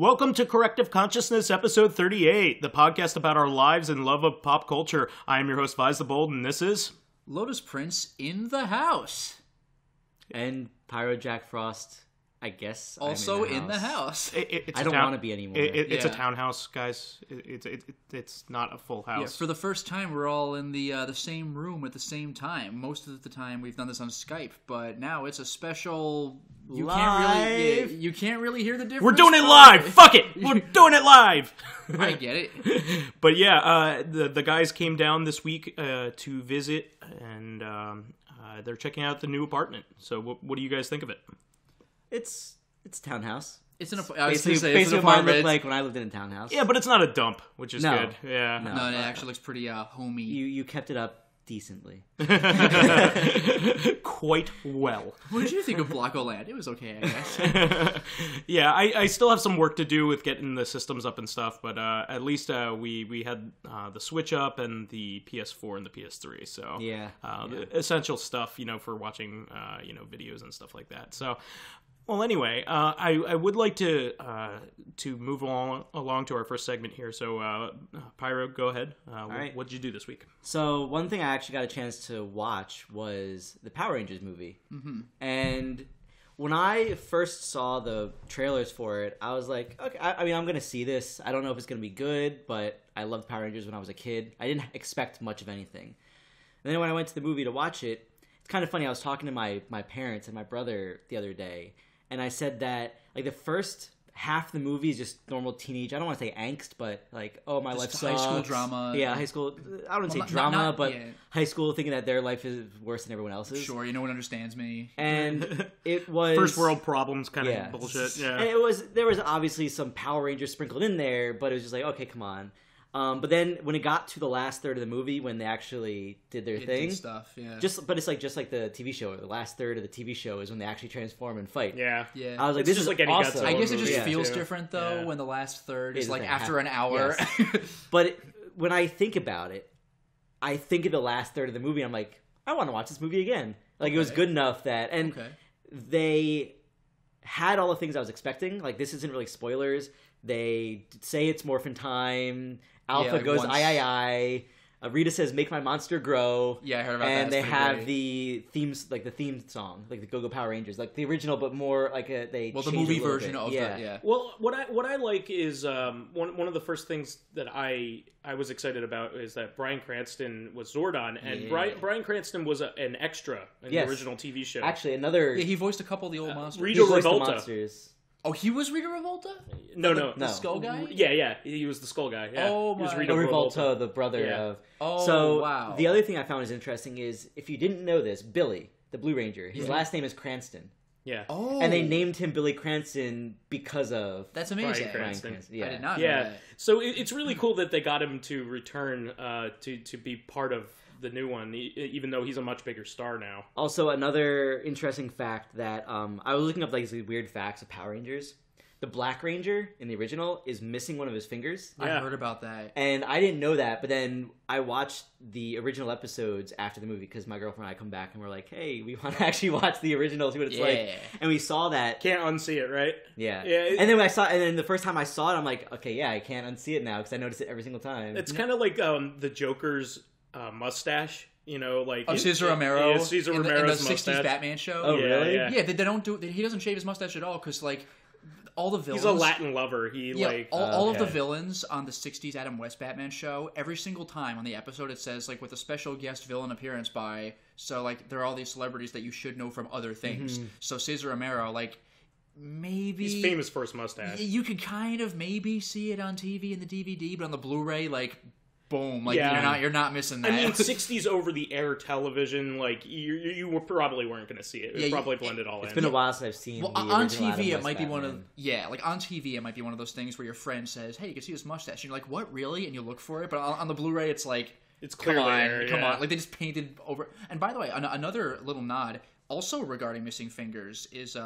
Welcome to Corrective Consciousness, episode 38, the podcast about our lives and love of pop culture. I am your host, VyseTheBold, and this is... Lotus Prince in the house. And PyroJackFrost, I guess. Also in the house. I don't want to be anymore. It's a townhouse, guys. It's not a full house. Yeah, for the first time, we're all in the same room at the same time. Most of the time, we've done this on Skype, but now it's a special... You can't really hear the difference. We're doing it live! Fuck it! We're doing it live! I get it. But yeah, the guys came down this week to visit, and they're checking out the new apartment. So what do you guys think of it? It's townhouse. It's an basically what mine looked like when I lived in a townhouse. Yeah, but it's not a dump, which is good. Yeah. No, it actually looks pretty homey. You kept it up decently. Quite well. What did you think of Blockoland? It was okay, I guess. Yeah, I still have some work to do with getting the systems up and stuff, but at least we had the Switch up and the PS4 and the PS3, so the essential stuff, for watching videos and stuff like that. So, well, anyway, I would like to move along to our first segment here. So, Pyro, go ahead. Right. What did you do this week? So, one thing I actually got a chance to watch was the Power Rangers movie. Mm-hmm. And when I first saw the trailers for it, I was like, okay, I'm going to see this. I don't know if it's going to be good, but I loved Power Rangers when I was a kid. I didn't expect much of anything. And then when I went to the movie to watch it, it's kind of funny. I was talking to my parents and my brother the other day, and I said that, like, the first half of the movie is just normal teenage, I don't want to say angst, but, like, oh, my life sucks. High school drama. Yeah, high school, I don't want to say drama, but high school thinking that their life is worse than everyone else's. Sure, no one understands me. And it was... First world problems kind of bullshit, yeah. And there was obviously some Power Rangers sprinkled in there, but it was just like, okay, come on. But then when it got to the last third of the movie, when they actually did their thing, stuff, yeah. But it's just like the TV show. The last third of the TV show is when they actually transform and fight. Yeah. I was like, this is like awesome. I guess it just feels different though when the last third is like after an hour. Yes. But when I think about it, I think of the last third of the movie. And I'm like, I want to watch this movie again. Like it was good enough that, and they had all the things I was expecting. Like this isn't really spoilers. They say it's morphin time. Alpha goes, I. Rita says, make my monster grow. Yeah, I heard about that. And they have the themes, like the theme song, like the Go-Go Power Rangers, like the original, but more like the movie version of that. Yeah. Well, what I like is one of the first things that I was excited about is that Bryan Cranston was Zordon, and Bryan Cranston was an extra in the original TV show. Actually, another he voiced a couple of the old monsters. Rita Revolta. Oh, he was Rita Revolta? No. The skull guy? Yeah. He was the skull guy. Yeah. Oh, my. He was Rita Revolta, the brother of... Oh, so, wow. The other thing I found is interesting is, if you didn't know this, Billy, the Blue Ranger, his last name is Cranston. Yeah. Oh. And they named him Billy Cranston because of... That's amazing. Bryan Cranston. Yeah. I did not know that. So it's really cool that they got him to return to be part of the new one, even though he's a much bigger star now. Also, another interesting fact that I was looking up like these weird facts of Power Rangers. The Black Ranger in the original is missing one of his fingers. I heard about that. And I didn't know that, but then I watched the original episodes after the movie because my girlfriend and I come back and we're like, hey, we want to actually watch the original, see what it's like. And we saw that. Can't unsee it, right? Yeah. And then the first time I saw it, I'm like, okay, yeah, I can't unsee it now because I notice it every single time. It's kind of like the Joker's mustache. Like Cesar Romero. Yeah, Cesar Romero's in the '60s mustache. Batman show. Oh, really? Yeah, they don't do. He doesn't shave his mustache at all because like. All the villains. He's a Latin lover. All of the villains on the '60s Adam West Batman show. Every single time on the episode, it says like with a special guest villain appearance by. So like there are all these celebrities that you should know from other things. Mm-hmm. So Cesar Romero, like maybe he's famous for his mustache. You could kind of maybe see it on TV and the DVD, but on the Blu-ray, like. Boom! Like you're not missing that. I mean, '60s over-the-air television, like you probably weren't going to see it. It probably blended all in. It's been a while since I've seen. Well, on TV it might be one of on TV it might be one of those things where your friend says, "Hey, you can see his mustache," and you're like, "What, really?" And you look for it, but on the Blu-ray, it's like, it's clearly there. Come on! Like they just painted over. And by the way, another little nod, also regarding missing fingers, is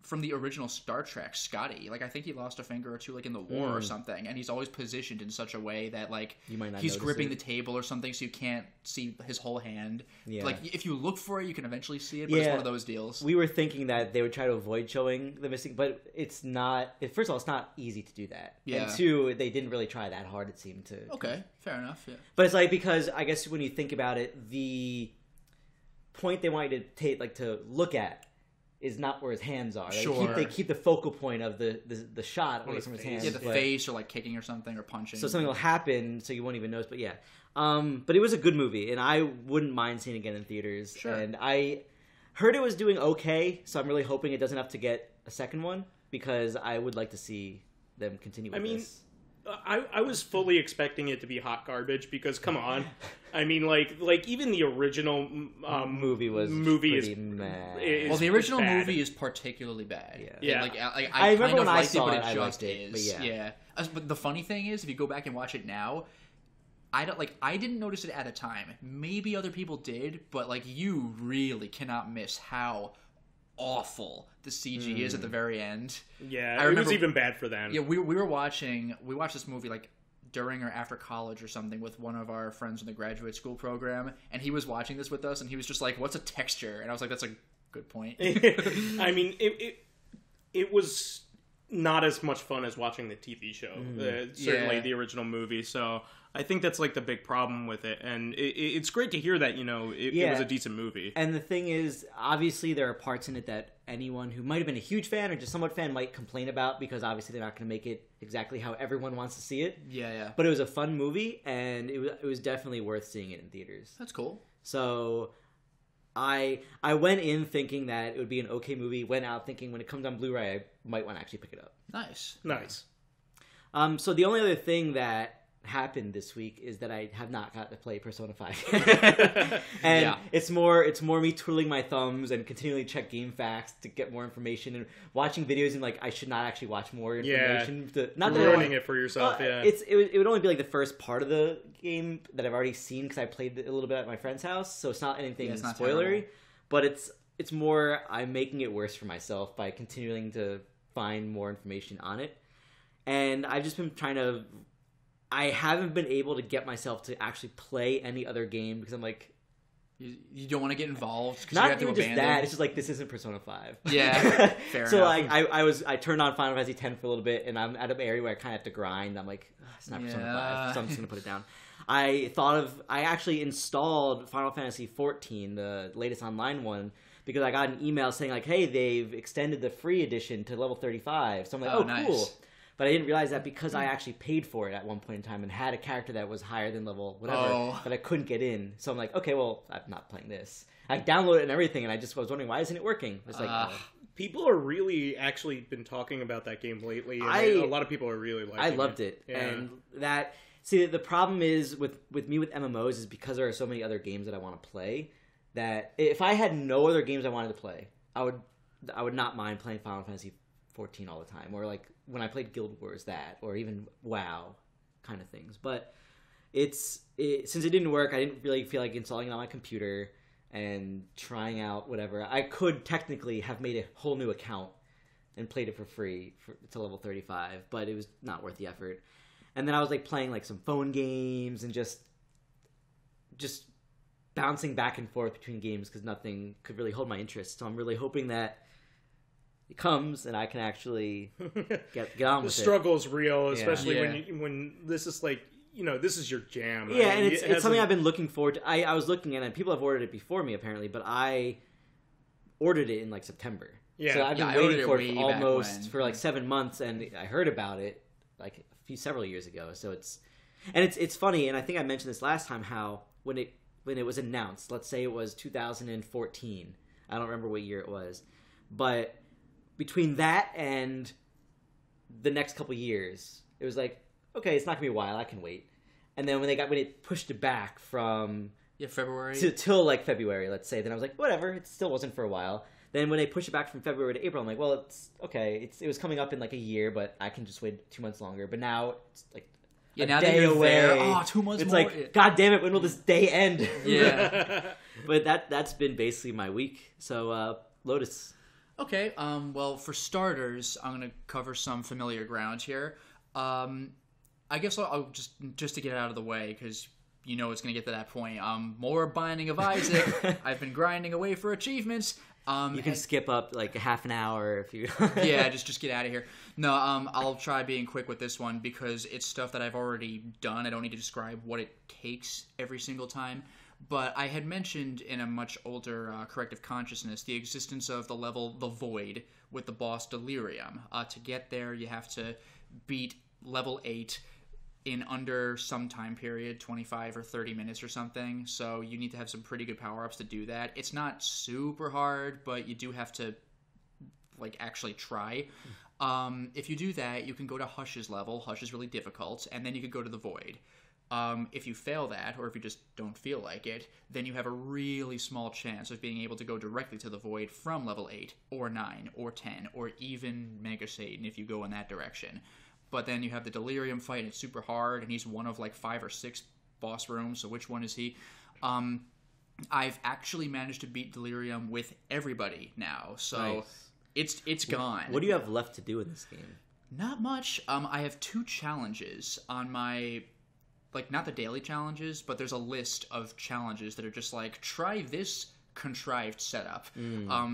from the original Star Trek, Scotty. Like, I think he lost a finger or two, like, in the war or something, and he's always positioned in such a way that, like, he's gripping the table or something, so you can't see his whole hand. Yeah. Like, if you look for it, you can eventually see it, but it's one of those deals. We were thinking that they would try to avoid showing the missing, but it's not... First of all, it's not easy to do that. Yeah. And two, they didn't really try that hard, it seemed to... Okay, fair enough, yeah. But it's like, because, I guess, when you think about it, the point they want you to take, like, to look at is not where his hands are. They keep the focal point of the shot away from his hands. Yeah, the face or like kicking or something or punching. So something will happen, so you won't even notice. But yeah, but it was a good movie, and I wouldn't mind seeing it again in theaters. Sure. And I heard it was doing okay, so I'm really hoping it doesn't have to get a second one, because I would like to see them continue with this. I was fully expecting it to be hot garbage, because come on, I mean, like even the original movie is mad. Well, the original movie is particularly bad. Yeah. I remember when I saw it, but it just is. But yeah. But the funny thing is, if you go back and watch it now, I didn't notice it at a time. Maybe other people did, but like you really cannot miss how awful the CG is at the very end. Yeah, I remember, it was even bad for them. Yeah, we watched this movie like during or after college or something with one of our friends in the graduate school program, and he was watching this with us, and he was just like, "What's a texture?" And I was like, "That's a good point." I mean, it was not as much fun as watching the TV show. Certainly the original movie. So I think that's like the big problem with it, and it's great to hear that it was a decent movie. And the thing is, obviously there are parts in it that anyone who might have been a huge fan or just somewhat fan might complain about, because obviously they're not going to make it exactly how everyone wants to see it. Yeah. But it was a fun movie, and it was definitely worth seeing it in theaters. That's cool. So I went in thinking that it would be an okay movie. Went out thinking when it comes on Blu-ray, I might want to actually pick it up. Nice. So the only other thing that happened this week is that I have not got to play Persona 5. And it's more me twiddling my thumbs and continually check game facts to get more information, and watching videos and like I should not actually watch more information. Not ruining it for yourself. It would only be like the first part of the game that I've already seen, because I played a little bit at my friend's house, so it's not anything spoilery. But it's more I'm making it worse for myself by continuing to find more information on it. And I've just been I haven't been able to get myself to actually play any other game, because I'm like... You don't want to get involved? Not you have even to just that, it's just like, this isn't Persona 5. Yeah, fair so enough. Like, I turned on Final Fantasy X for a little bit, and I'm at an area where I kind of have to grind. I'm like, it's not Persona 5, so I'm just going to put it down. I actually installed Final Fantasy XIV, the latest online one, because I got an email saying like, hey, they've extended the free edition to level 35. So I'm like, nice. Cool. But I didn't realize that because I actually paid for it at one point in time and had a character that was higher than level whatever, but I couldn't get in. So I'm like, okay, well, I'm not playing this. I downloaded it and everything, and I was wondering, why isn't it working? It's like... people are really actually been talking about that game lately. And a lot of people are really liking it. I loved it. Yeah. And that... See, the problem is with me with MMOs is because there are so many other games that I want to play, that if I had no other games I wanted to play, I would not mind playing Final Fantasy 14 all the time, or like when I played Guild Wars, or even WoW kind of things. But since it didn't work, I didn't really feel like installing it on my computer and trying out whatever. I could technically have made a whole new account and played it for free to level 35, but it was not worth the effort. And then I was like playing like some phone games and just bouncing back and forth between games because nothing could really hold my interest. So I'm really hoping that it comes and I can actually get on with it. The struggle is real, especially when this is like, this is your jam. Yeah, and it's something I've been looking forward to. I was looking at it, and people have ordered it before me apparently, but I ordered it in like September. Yeah. So I've been waiting for it almost for like 7 months, and I heard about it like several years ago. So it's funny, and I think I mentioned this last time, how when it was announced, let's say it was 2014, I don't remember what year it was, but between that and the next couple years, it was like, okay, it's not gonna be a while, I can wait. And then when it pushed it back from February till like February, let's say, then I was like, whatever, it still wasn't for a while. Then when they pushed it back from February to April, I'm like, well, it's okay. It was coming up in like a year, but I can just wait 2 months longer. But now it's like a now day that you're away. There, 2 months it's more. It's like, God damn it, when will this day end? Yeah. But that's been basically my week. So, Lotus. Okay, well, for starters, I'm going to cover some familiar ground here. I guess I'll just to get it out of the way, because you know it's going to get to that point. More Binding of Isaac. I've been grinding away for achievements. You can skip up like half an hour if you... Yeah, just get out of here. No, I'll try being quick with this one, because it's stuff that I've already done. I don't need to describe what it takes every single time. But I had mentioned in a much older Corrective Consciousness the existence of the level The Void with the boss Delirium. To get there, you have to beat level 8 in under some time period, 25 or 30 minutes or something. So you need to have some pretty good power-ups to do that. It's not super hard, but you do have to like actually try. If you do that, you can go to Hush's level. Hush is really difficult, and then you could go to The Void. If you fail that, or if you just don't feel like it, then you have a really small chance of being able to go directly to the Void from level 8, or 9, or 10, or even Mega Satan if you go in that direction. But then you have the Delirium fight, and it's super hard, and he's one of like 5 or 6 boss rooms, so which one is he? I've actually managed to beat Delirium with everybody now, so nice. It's gone. What do you have left to do in this game? Not much. I have 2 challenges on my... Like, not the daily challenges, but there's a list of challenges that are just like, try this contrived setup.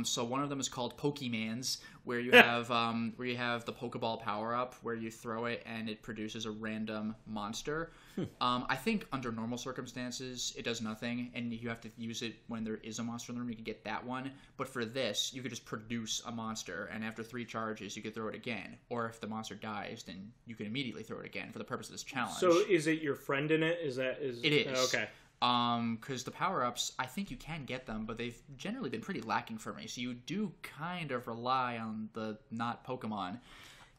So one of them is called Pokemans, where you have the Pokeball power-up, where you throw it and it produces a random monster. I think under normal circumstances, it does nothing, and you have to use it when there is a monster in the room. You can get that one. But for this, you could just produce a monster, and after 3 charges, you could throw it again. Or if the monster dies, then you can immediately throw it again for the purpose of this challenge. So is it your friend in it? It is. Okay. Because the power-ups, I think you can get them, but they've generally been pretty lacking for me. So you do kind of rely on the not Pokemon.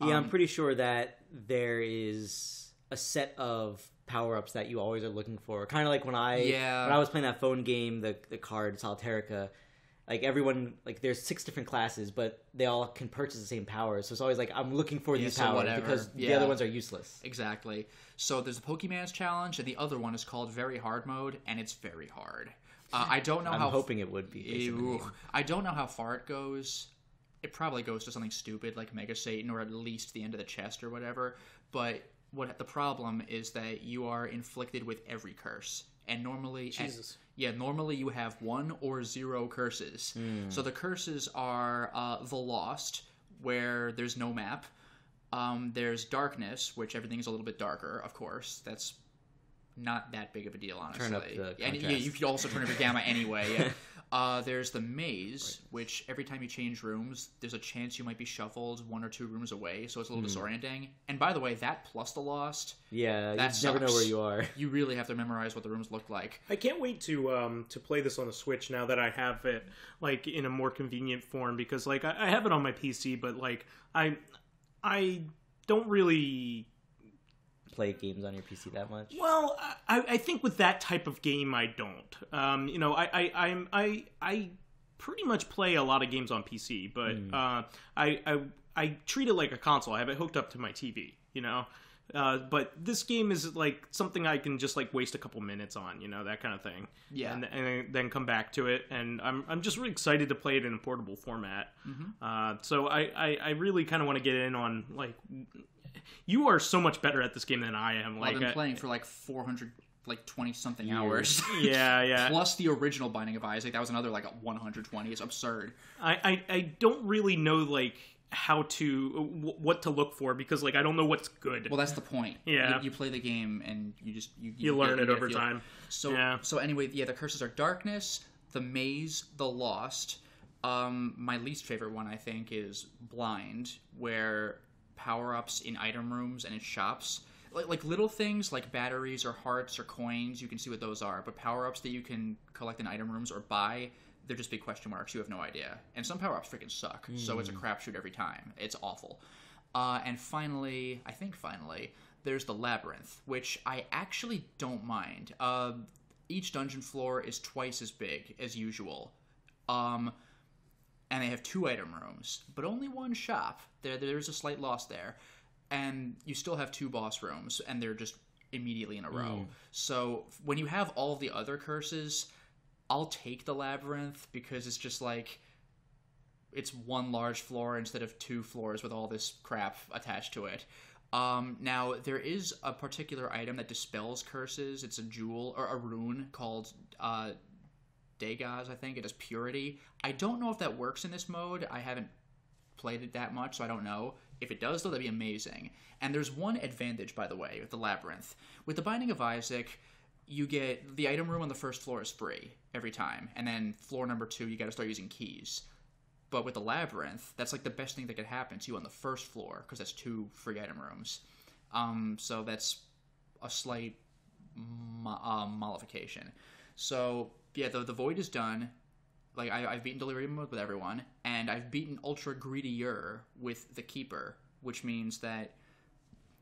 Yeah, I'm pretty sure that there is a set of power-ups that you always are looking for. Kind of like when I was playing that phone game, the card Solitarica. Like everyone, like there's 6 different classes, but they all can purchase the same powers. So it's always like I'm looking for these powers because the other ones are useless. Exactly. So there's the Pokemon's challenge, and the other one is called Very Hard Mode, and it's very hard. I don't know I'm hoping it would be. I don't know how far it goes. It probably goes to something stupid like Mega Satan, or at least the end of the chest or whatever. But the problem is that you are inflicted with every curse. And normally... normally you have 1 or 0 curses. So the curses are the Lost, where there's no map. There's Darkness, which everything's a little bit darker, of course. That's not that big of a deal, honestly. Turn up the contrast. And you could also turn up your gamma anyway. There's the Maze, which every time you change rooms, there's a chance you might be shuffled 1 or 2 rooms away, so it's a little disorienting. And by the way, that plus the Lost, yeah, that you sucks. never know where you are. You really have to memorize what the rooms look like. I can't wait to play this on the Switch now that I have it like in a more convenient form, because like I have it on my PC, but like I don't really play games on your PC that much. Well, I think with that type of game, I don't. I pretty much play a lot of games on PC, but I treat it like a console. I have it hooked up to my TV, you know. But this game is like something I can just like waste a couple minutes on, you know, that kind of thing. Yeah. And then come back to it, and I'm just really excited to play it in a portable format. So I really kind of want to get in on like. You are so much better at this game than I am. Like, I've been playing for like 420-something hours. Yeah. Plus the original Binding of Isaac. That was another like 120. It's absurd. I don't really know like what to look for, because like I don't know what's good. Well, that's the point. Yeah. You play the game and you just you learn it over time. So anyway, the curses are Darkness, the Maze, the Lost. My least favorite one, I think, is Blind, where power-ups in item rooms and in shops, like little things like batteries or hearts or coins, you can see what those are, but power-ups that you can collect in item rooms or buy, they're just big question marks. You have no idea. And some power-ups freaking suck, so it's a crapshoot every time. It's awful. And finally, there's the Labyrinth, which I actually don't mind. Each dungeon floor is twice as big as usual. And they have 2 item rooms, but only 1 shop. There's a slight loss there. And you still have 2 boss rooms, and they're just immediately in a row. So when you have all the other curses, I'll take the Labyrinth, because it's just like... it's one large floor instead of 2 floors with all this crap attached to it. Now, there is a particular item that dispels curses. It's a jewel, or a rune called Dagaz, I think. It does purity. I don't know if that works in this mode. I haven't played it that much, so I don't know. If it does, though, that'd be amazing. And there's one advantage, by the way, with the Labyrinth. With the Binding of Isaac, you get the item room on the first floor is free every time. And then floor number 2, you got to start using keys. But with the Labyrinth, that's like the best thing that could happen to you on the first floor, because that's 2 free item rooms. So that's a slight mollification. So, yeah, the Void is done. Like, I've beaten Delirium mode with everyone, and I've beaten Ultra Greedier with the Keeper, which means that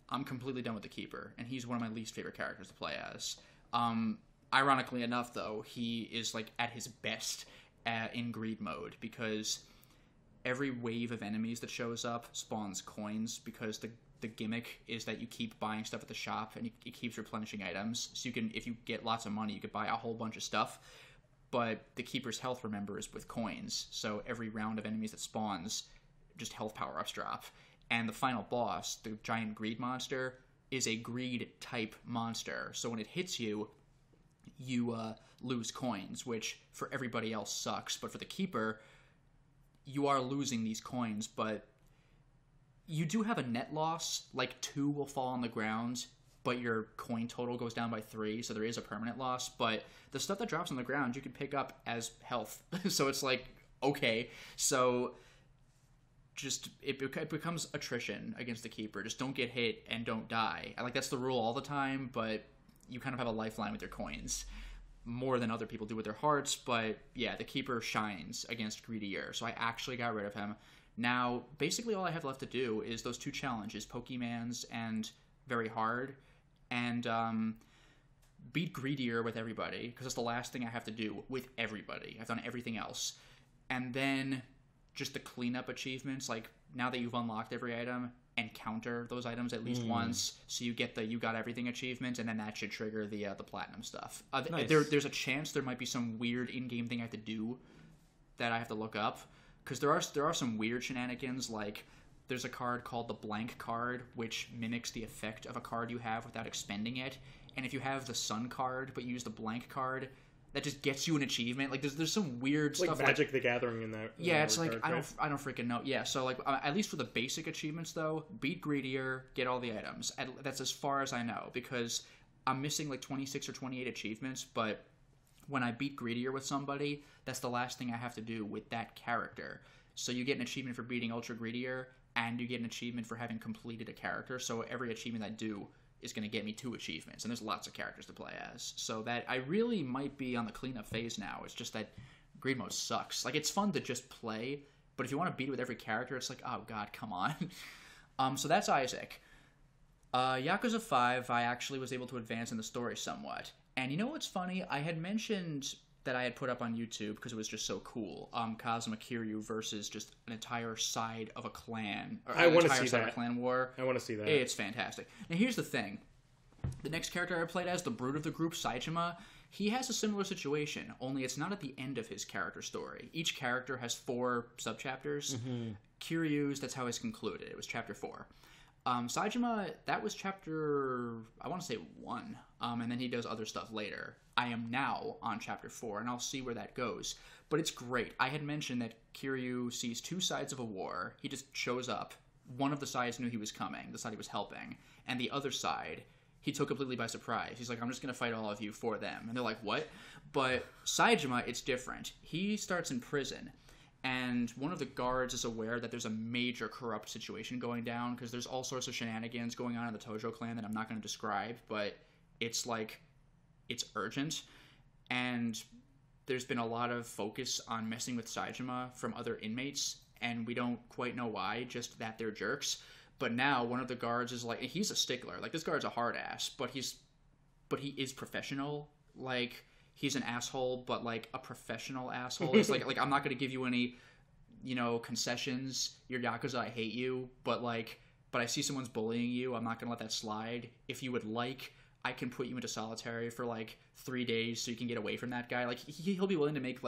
I'm completely done with the Keeper, and he's one of my least favorite characters to play as. Ironically enough, though, he is, like, at his best in Greed mode, because every wave of enemies that shows up spawns coins, because the gimmick is that you keep buying stuff at the shop, and it keeps replenishing items. So you can, if you get lots of money, you could buy a whole bunch of stuff. But the Keeper's health, remember, is with coins. So every round of enemies that spawns, just health power-ups drop. And the final boss, the giant greed monster, is a greed-type monster. So when it hits you, you lose coins, which for everybody else sucks. But for the Keeper, you are losing these coins, but you do have a net loss. Like, 2 will fall on the ground, but your coin total goes down by 3, so there is a permanent loss. But the stuff that drops on the ground, you can pick up as health. So it's like, okay. So just, it becomes attrition against the Keeper. Just don't get hit and don't die. Like, that's the rule all the time, but you kind of have a lifeline with your coins. More than other people do with their hearts, but yeah, the Keeper shines against Greedier. So I actually got rid of him. Now, basically all I have left to do is those 2 challenges, Pokemans and Very Hard, and beat Greedier with everybody, because that's the last thing I have to do with everybody. I've done everything else. And then just the cleanup achievements, like, now that you've unlocked every item, encounter those items at least once, so you get the You Got Everything achievement, and then that should trigger the platinum stuff. Nice. There's a chance there might be some weird in-game thing I have to do that I have to look up, because there are some weird shenanigans, like there's a card called the blank card, which mimics the effect of a card you have without expending it. And if you have the sun card, but you use the blank card, that just gets you an achievement. Like, there's some weird stuff. Like Magic the Gathering in that. Yeah, it's like, I don't freaking know. Yeah, so, like, at least for the basic achievements, though, beat Greedier, get all the items. That's as far as I know, because I'm missing, like, 26 or 28 achievements, but when I beat Greedier with somebody, that's the last thing I have to do with that character. So you get an achievement for beating Ultra Greedier, and you get an achievement for having completed a character. So every achievement I do is going to get me 2 achievements, and there's lots of characters to play as. So that I really might be on the cleanup phase now. It's just that Greed mode sucks. Like, it's fun to just play, but if you want to beat it with every character, it's like, oh god, come on. So that's Isaac. Yakuza 5, I actually was able to advance in the story somewhat. And you know what's funny? I had mentioned that I had put up on YouTube because it was just so cool. Kazuma Kiryu versus just an entire side of a clan. I want to see that. Of a clan war. I want to see that. It's fantastic. Now here's the thing. The next character I played as, the brute of the group, Saejima, he has a similar situation, only it's not at the end of his character story. Each character has 4 subchapters. Kiryu's, that's how it's concluded. It was chapter 4. Saejima, that was chapter, I want to say 1, and then he does other stuff later. I am now on chapter 4, and I'll see where that goes. But it's great. I had mentioned that Kiryu sees 2 sides of a war. He just shows up. One of the sides knew he was coming, the side he was helping, and the other side, he took completely by surprise. He's like, I'm just going to fight all of you for them. And they're like, what? But Saejima, it's different. He starts in prison. And one of the guards is aware that there's a major corrupt situation going down, because there's all sorts of shenanigans going on in the Tojo clan that I'm not going to describe, but it's like, it's urgent. And there's been a lot of focus on messing with Saejima from other inmates, and we don't quite know why, just that they're jerks. But now one of the guards is like, he's a stickler. Like, this guard's a hard ass, but he is professional. Like, he's an asshole, but, like, a professional asshole. It's like I'm not going to give you any, concessions. You're Yakuza, I hate you. But I see someone's bullying you. I'm not going to let that slide. If you would like, I can put you into solitary for, 3 days so you can get away from that guy. Like, he'll be willing to make,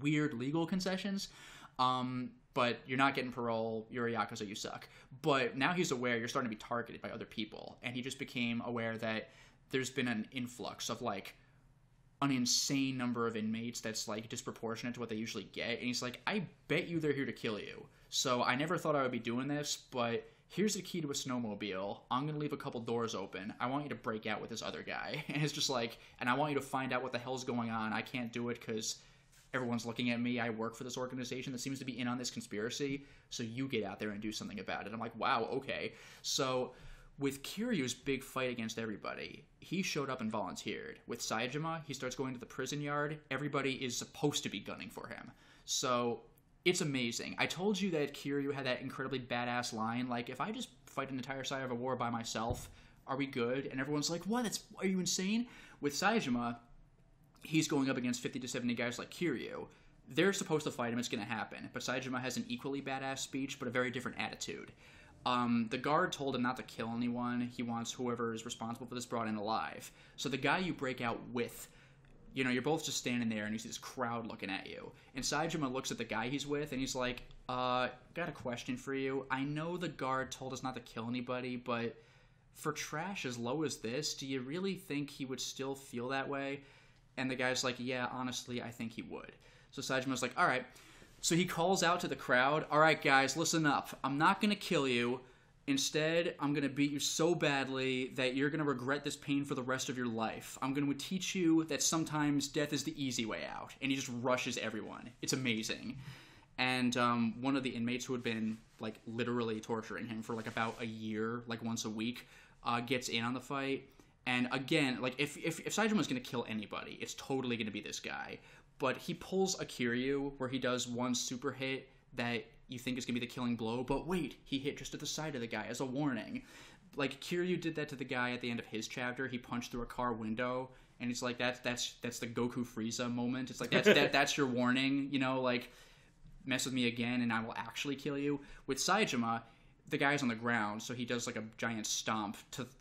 weird legal concessions. But you're not getting parole. You're a Yakuza. You suck. But now he's aware you're starting to be targeted by other people. And he just became aware that there's been an influx of, like, an insane number of inmates that's, like, disproportionate to what they usually get. And he's like, I bet you they're here to kill you. So I never thought I would be doing this, but here's the key to a snowmobile. I'm going to leave a couple doors open. I want you to break out with this other guy. And it's just like, and I want you to find out what the hell's going on. I can't do it because everyone's looking at me. I work for this organization that seems to be in on this conspiracy. So you get out there and do something about it. I'm like, wow, okay. So with Kiryu's big fight against everybody, he showed up and volunteered. With Saejima, he starts going to the prison yard. Everybody is supposed to be gunning for him. So it's amazing. I told you that Kiryu had that incredibly badass line, like, if I just fight an entire side of a war by myself, are we good? And everyone's like, what? Are you insane? With Saejima, he's going up against 50 to 70 guys like Kiryu. They're supposed to fight him. It's going to happen. But Saejima has an equally badass speech, but a very different attitude. The guard told him not to kill anyone. He wants whoever is responsible for this brought in alive. So the guy you break out with, you know, you're both just standing there and you see this crowd looking at you. And Saejima looks at the guy he's with and he's like, got a question for you. I know the guard told us not to kill anybody, but for trash as low as this, do you really think he would still feel that way? And the guy's like, yeah, honestly, I think he would. So Saejima's like, all right. So he calls out to the crowd, all right, guys, listen up. I'm not going to kill you. Instead, I'm going to beat you so badly that you're going to regret this pain for the rest of your life. I'm going to teach you that sometimes death is the easy way out. And he just rushes everyone. It's amazing. And one of the inmates who had been, like, literally torturing him for, like, about a year, like, once a week, gets in on the fight. And again, like, if Saejima's going to kill anybody, it's totally going to be this guy. But he pulls a Kiryu where he does one super hit that you think is going to be the killing blow, but wait, he hit just at the side of the guy as a warning. Like, Kiryu did that to the guy at the end of his chapter. He punched through a car window, and it's like, that's the Goku Frieza moment. It's like, that's your warning, you know, like, mess with me again and I will actually kill you. With Saejima, the guy's on the ground, so he does, like, a giant stomp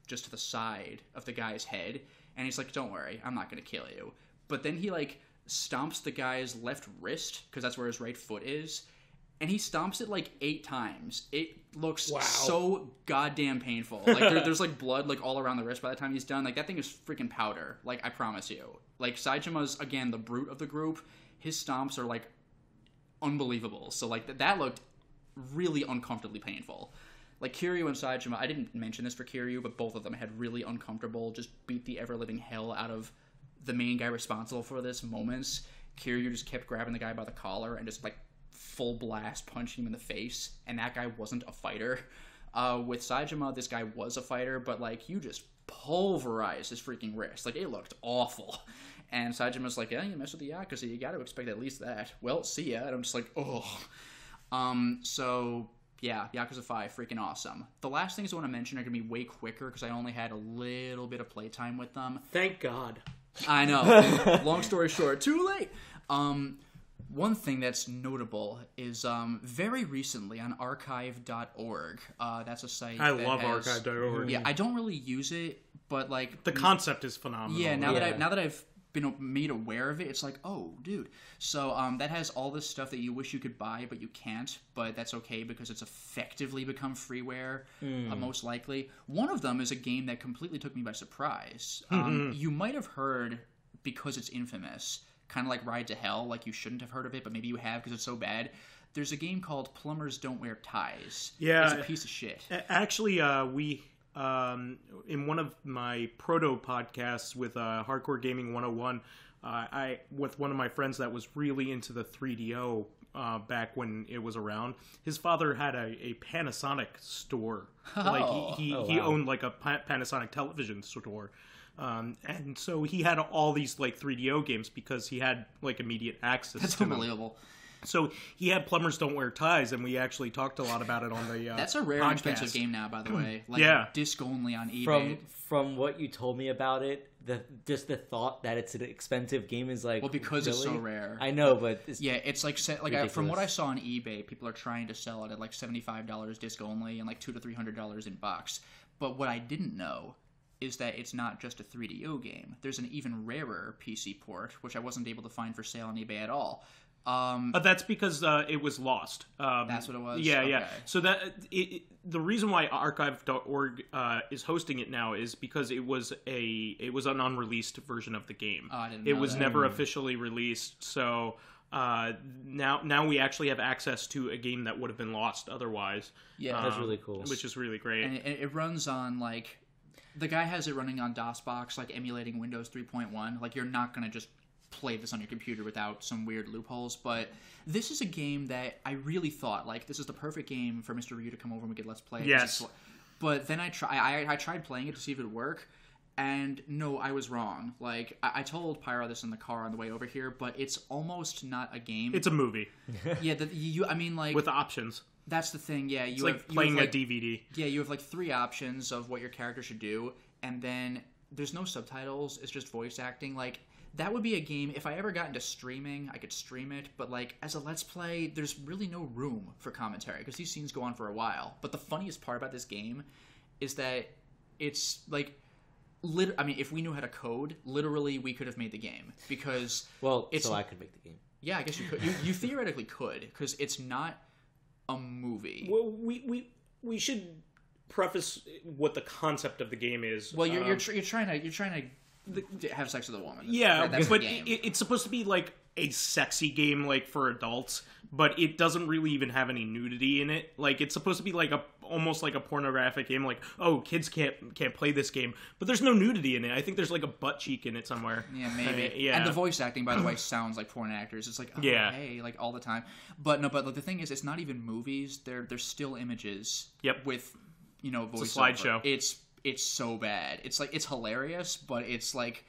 just to the side of the guy's head, and he's like, don't worry, I'm not going to kill you. But then he, like, stomps the guy's left wrist, because that's where his right foot is, and he stomps it like 8 times. It looks so goddamn painful. Like, there's like blood like all around the wrist by the time he's done. Like, that thing is freaking powder. Like, I promise you. Like, Saejima's, again, the brute of the group. His stomps are, like, unbelievable. So, like, that looked really uncomfortably painful. Like, Kiryu and Saejima, I didn't mention this for Kiryu, but both of them had really uncomfortable, just beat the ever-living hell out of the main guy responsible for this moments. Kiryu just kept grabbing the guy by the collar and just, like, full blast punching him in the face, and that guy wasn't a fighter. With Saejima, this guy was a fighter, but, like, you just pulverized his freaking wrist. Like, it looked awful. And Saejima's like, yeah, you mess with the Yakuza, you gotta expect at least that. Well, see ya. And I'm just like, oh. So, yeah, Yakuza 5, freaking awesome. The last things I want to mention are gonna be way quicker, because I only had a little bit of playtime with them. Thank God. I know. Long story short, too late. One thing that's notable is very recently on archive.org. That's a site I love archive.org. Yeah, I don't really use it, but like the concept is phenomenal. Yeah, now that I've been made aware of it, it's like, oh, dude. So that has all this stuff that you wish you could buy, but you can't. But that's okay because it's effectively become freeware, most likely. One of them is a game that completely took me by surprise. You might have heard, because it's infamous, kind of like Ride to Hell, like you shouldn't have heard of it, but maybe you have because it's so bad. There's a game called Plumbers Don't Wear Ties. Yeah. It's a piece of shit. Actually, we, in one of my proto podcasts with Hardcore Gaming 101, I with one of my friends that was really into the 3DO back when it was around, his father had a Panasonic store. Like he owned like a Panasonic television store. And so he had all these like 3DO games because he had like immediate access. That's to unbelievable. Them. So he had Plumbers Don't Wear Ties, and we actually talked a lot about it on the That's a rare and expensive game now, by the way. Like, disc only on eBay. From what you told me about it, just the thought that it's an expensive game is like, well, because really? It's so rare. I know, but it's like from what I saw on eBay, people are trying to sell it at like $75 disc only and like $200 to $300 in box. But what I didn't know is that it's not just a 3DO game. There's an even rarer PC port, which I wasn't able to find for sale on eBay at all. That's because it was lost. That's what it was? Yeah, okay. yeah. So the reason why archive.org is hosting it now is because it was an unreleased version of the game. Oh, I didn't know it was that. never officially released, so now we actually have access to a game that would have been lost otherwise. Yeah, that's really cool. Which is really great. And it runs on, like, the guy has it running on DOSBox, like, emulating Windows 3.1. Like, you're not going to just play this on your computer without some weird loopholes, but this is a game that I really thought, like, this is the perfect game for Mr. Ryu to come over and we could let's play it. Yes. But then I tried playing it to see if it would work, and no, I was wrong. Like, I told Pyro this in the car on the way over here, but it's almost not a game. It's a movie. Yeah, I mean, like... with options. That's the thing, yeah. It's like playing a DVD. Yeah, you have, like, 3 options of what your character should do, and then there's no subtitles, it's just voice acting. Like, that would be a game, if I ever got into streaming, I could stream it, but, like, as a Let's Play, there's really no room for commentary, because these scenes go on for a while. But the funniest part about this game is that it's, like... I mean, if we knew how to code, literally we could have made the game, because... Well, so I could make the game. Yeah, I guess you could. You theoretically could, because it's not a movie. Well, we should preface what the concept of the game is. Well, you're trying to have sex with a woman. Yeah, that's but the game. It's supposed to be like a sexy game, like for adults, but it doesn't really even have any nudity in it. Like, it's supposed to be like almost like a pornographic game. Like, oh, kids can't play this game, but there's no nudity in it. I think there's like a butt cheek in it somewhere. Yeah, maybe. Yeah, and the voice acting, by the way, sounds like porn actors. It's like, oh, yeah, hey, like all the time. But no, but like, the thing is, it's not even movies. They're still images. Yep. With voiceover. It's a slideshow. It's so bad. It's like, it's hilarious, but it's like.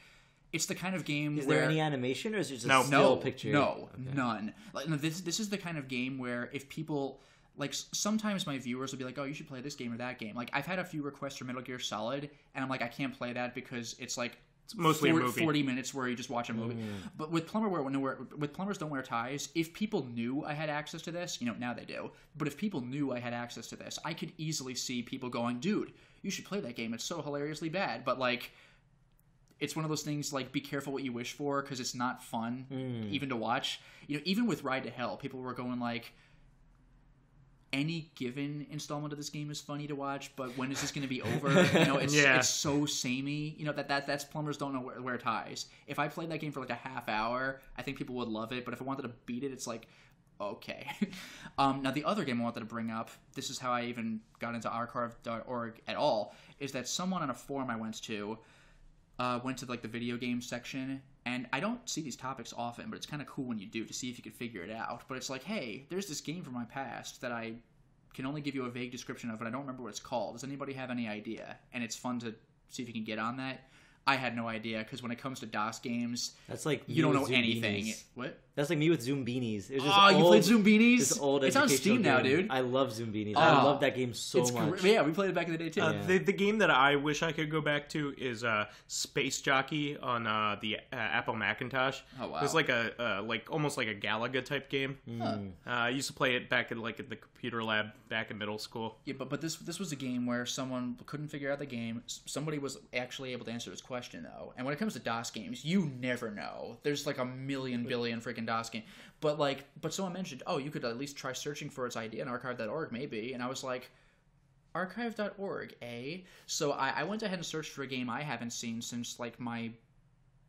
It's the kind of game Is where... there any animation, or is it just still picture? No, okay. None. Like, no, this is the kind of game where if people... Like, sometimes my viewers will be like, oh, you should play this game or that game. Like, I've had a few requests for Metal Gear Solid, and I'm like, I can't play that because it's like... It's mostly a movie. 40 minutes where you just watch a movie. But with Plumbers Don't Wear Ties, if people knew I had access to this, now they do, but if people knew I had access to this, I could easily see people going, dude, you should play that game. It's so hilariously bad. But, like... It's one of those things, like, be careful what you wish for, because it's not fun, even to watch. Even with Ride to Hell, people were going, like, any given installment of this game is funny to watch, but when is this going to be over? It's so samey. That's Plumbers Don't Wear Ties. If I played that game for, like, a half hour, I think people would love it, but if I wanted to beat it, it's like, okay. Now, the other game I wanted to bring up, this is how I even got into archive.org at all, is that someone on a forum I went to like the video game section, and I don't see these topics often, but it's kind of cool when you do to see if you can figure it out. But it's like, hey, there's this game from my past that I can only give you a vague description of, and I don't remember what it's called. Does anybody have any idea? And it's fun to see if you can get on that. I had no idea, because when it comes to DOS games, that's like you don't know anything. What? That's like me with Zoom Beanies. You played Zoom Beanies? This old it's on Steam now, dude. I love Zoom Beanies. I love that game so much. Yeah, we played it back in the day too. The game that I wish I could go back to is Space Jockey on the Apple Macintosh. Oh wow! It was like almost like a Galaga type game. I used to play it back in the computer lab back in middle school. Yeah, but this was a game where someone couldn't figure out the game. Somebody was actually able to answer this question though. And when it comes to DOS games, you never know. There's like a million billion freaking DOS games. But someone mentioned, oh, you could at least try searching for its ID on archive.org maybe. And I was like, archive.org, eh? So I went ahead and searched for a game I haven't seen since like my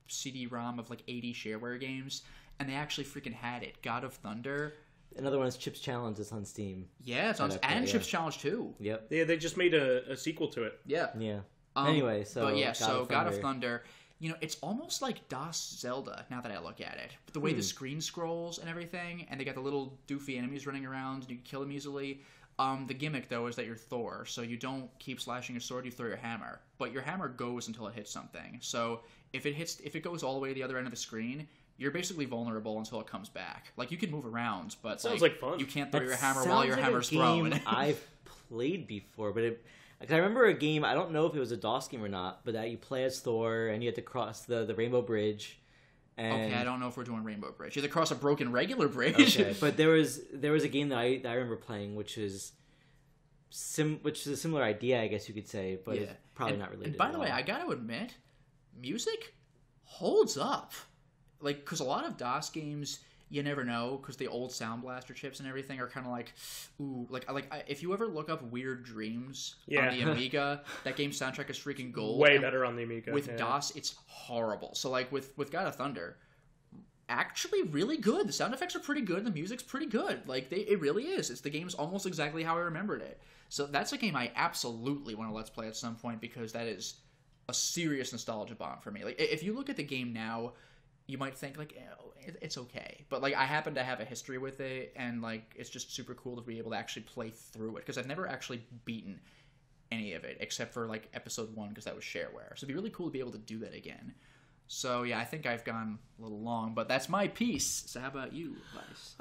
CD-ROM of like 80 shareware games. And they actually freaking had it. God of Thunder. Another one is Chips Challenge. It's on Steam. Yeah, it's on Steam. And Chips Challenge too. Yep. Yeah, they just made a sequel to it. Yeah. Yeah. Anyway, God of Thunder, it's almost like DOS Zelda, now that I look at it. But the way the screen scrolls and everything, and they got the little doofy enemies running around, and you can kill them easily. The gimmick, though, is that you're Thor, so you don't keep slashing your sword, you throw your hammer. But your hammer goes until it hits something. So if it goes all the way to the other end of the screen, you're basically vulnerable until it comes back. Like, you can move around, but sounds like fun. You can't throw your hammer while your hammer's thrown. I've played before, but I remember a game, I don't know if it was a DOS game or not, but that you play as Thor, and you had to cross the Rainbow Bridge. And... Okay, I don't know if we're doing Rainbow Bridge. You have to cross a broken regular bridge. Okay, but there was a game that I remember playing, which is a similar idea, I guess you could say, but it's probably not related. And by the way, I gotta admit, music holds up. Like, because a lot of DOS games, you never know, because the old Sound Blaster chips and everything are kind of like, ooh, if you ever look up Weird Dreams on the Amiga, that game's soundtrack is freaking gold. Way better on the Amiga. With DOS, it's horrible. So like with God of Thunder, actually really good. The sound effects are pretty good. The music's pretty good. Like it really is. The game's almost exactly how I remembered it. So that's a game I absolutely want to Let's Play at some point, because that is a serious nostalgia bomb for me. Like, if you look at the game now, you might think, like, oh, it's okay. But, like, I happen to have a history with it, and, like, it's just super cool to be able to actually play through it. Because I've never actually beaten any of it, except for, like, Episode 1, because that was shareware. So it'd be really cool to be able to do that again. So, yeah, I think I've gone a little long, but that's my piece. So how about you, Vice?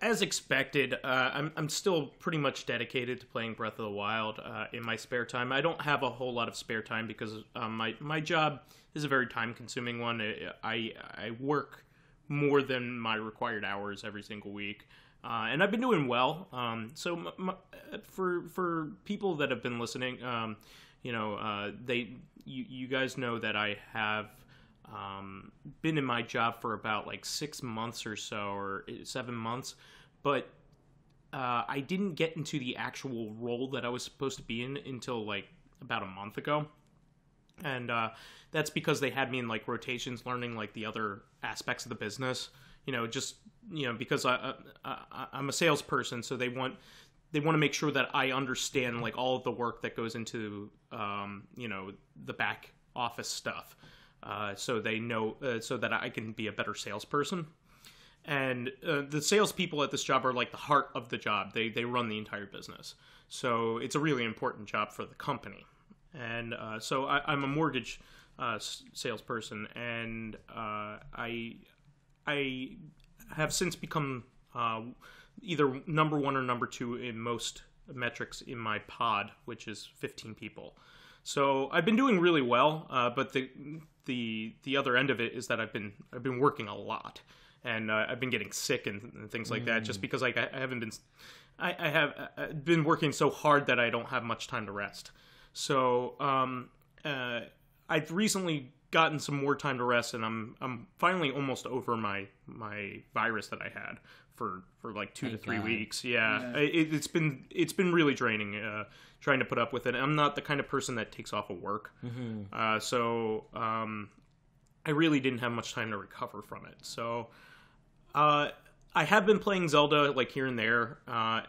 As expected, I'm still pretty much dedicated to playing Breath of the Wild in my spare time. I don't have a whole lot of spare time because my job is a very time-consuming one. I work more than my required hours every single week. And I've been doing well. For people that have been listening, you guys know that I have been in my job for about like 6 months or so, or 7 months, but I didn't get into the actual role that I was supposed to be in until like about a month ago. And that's because they had me in like rotations learning like the other aspects of the business, because I'm a salesperson, so they want to make sure that I understand like all of the work that goes into the back office stuff, so they know so that I can be a better salesperson. And the salespeople at this job are like the heart of the job. They run the entire business, so it's a really important job for the company. And so I'm a mortgage salesperson, and I have since become either number 1 or number 2 in most metrics in my pod, which is 15 people. So I've been doing really well, but the other end of it is that I've been working a lot, and I've been getting sick and things like that, just because like I have been working so hard that I don't have much time to rest. So I've recently gotten some more time to rest, and I'm finally almost over my virus that I had for like 2 to 3 weeks. Yeah. It's been really draining trying to put up with it. I'm not the kind of person that takes off of work, so I really didn't have much time to recover from it. So I have been playing Zelda like here and there.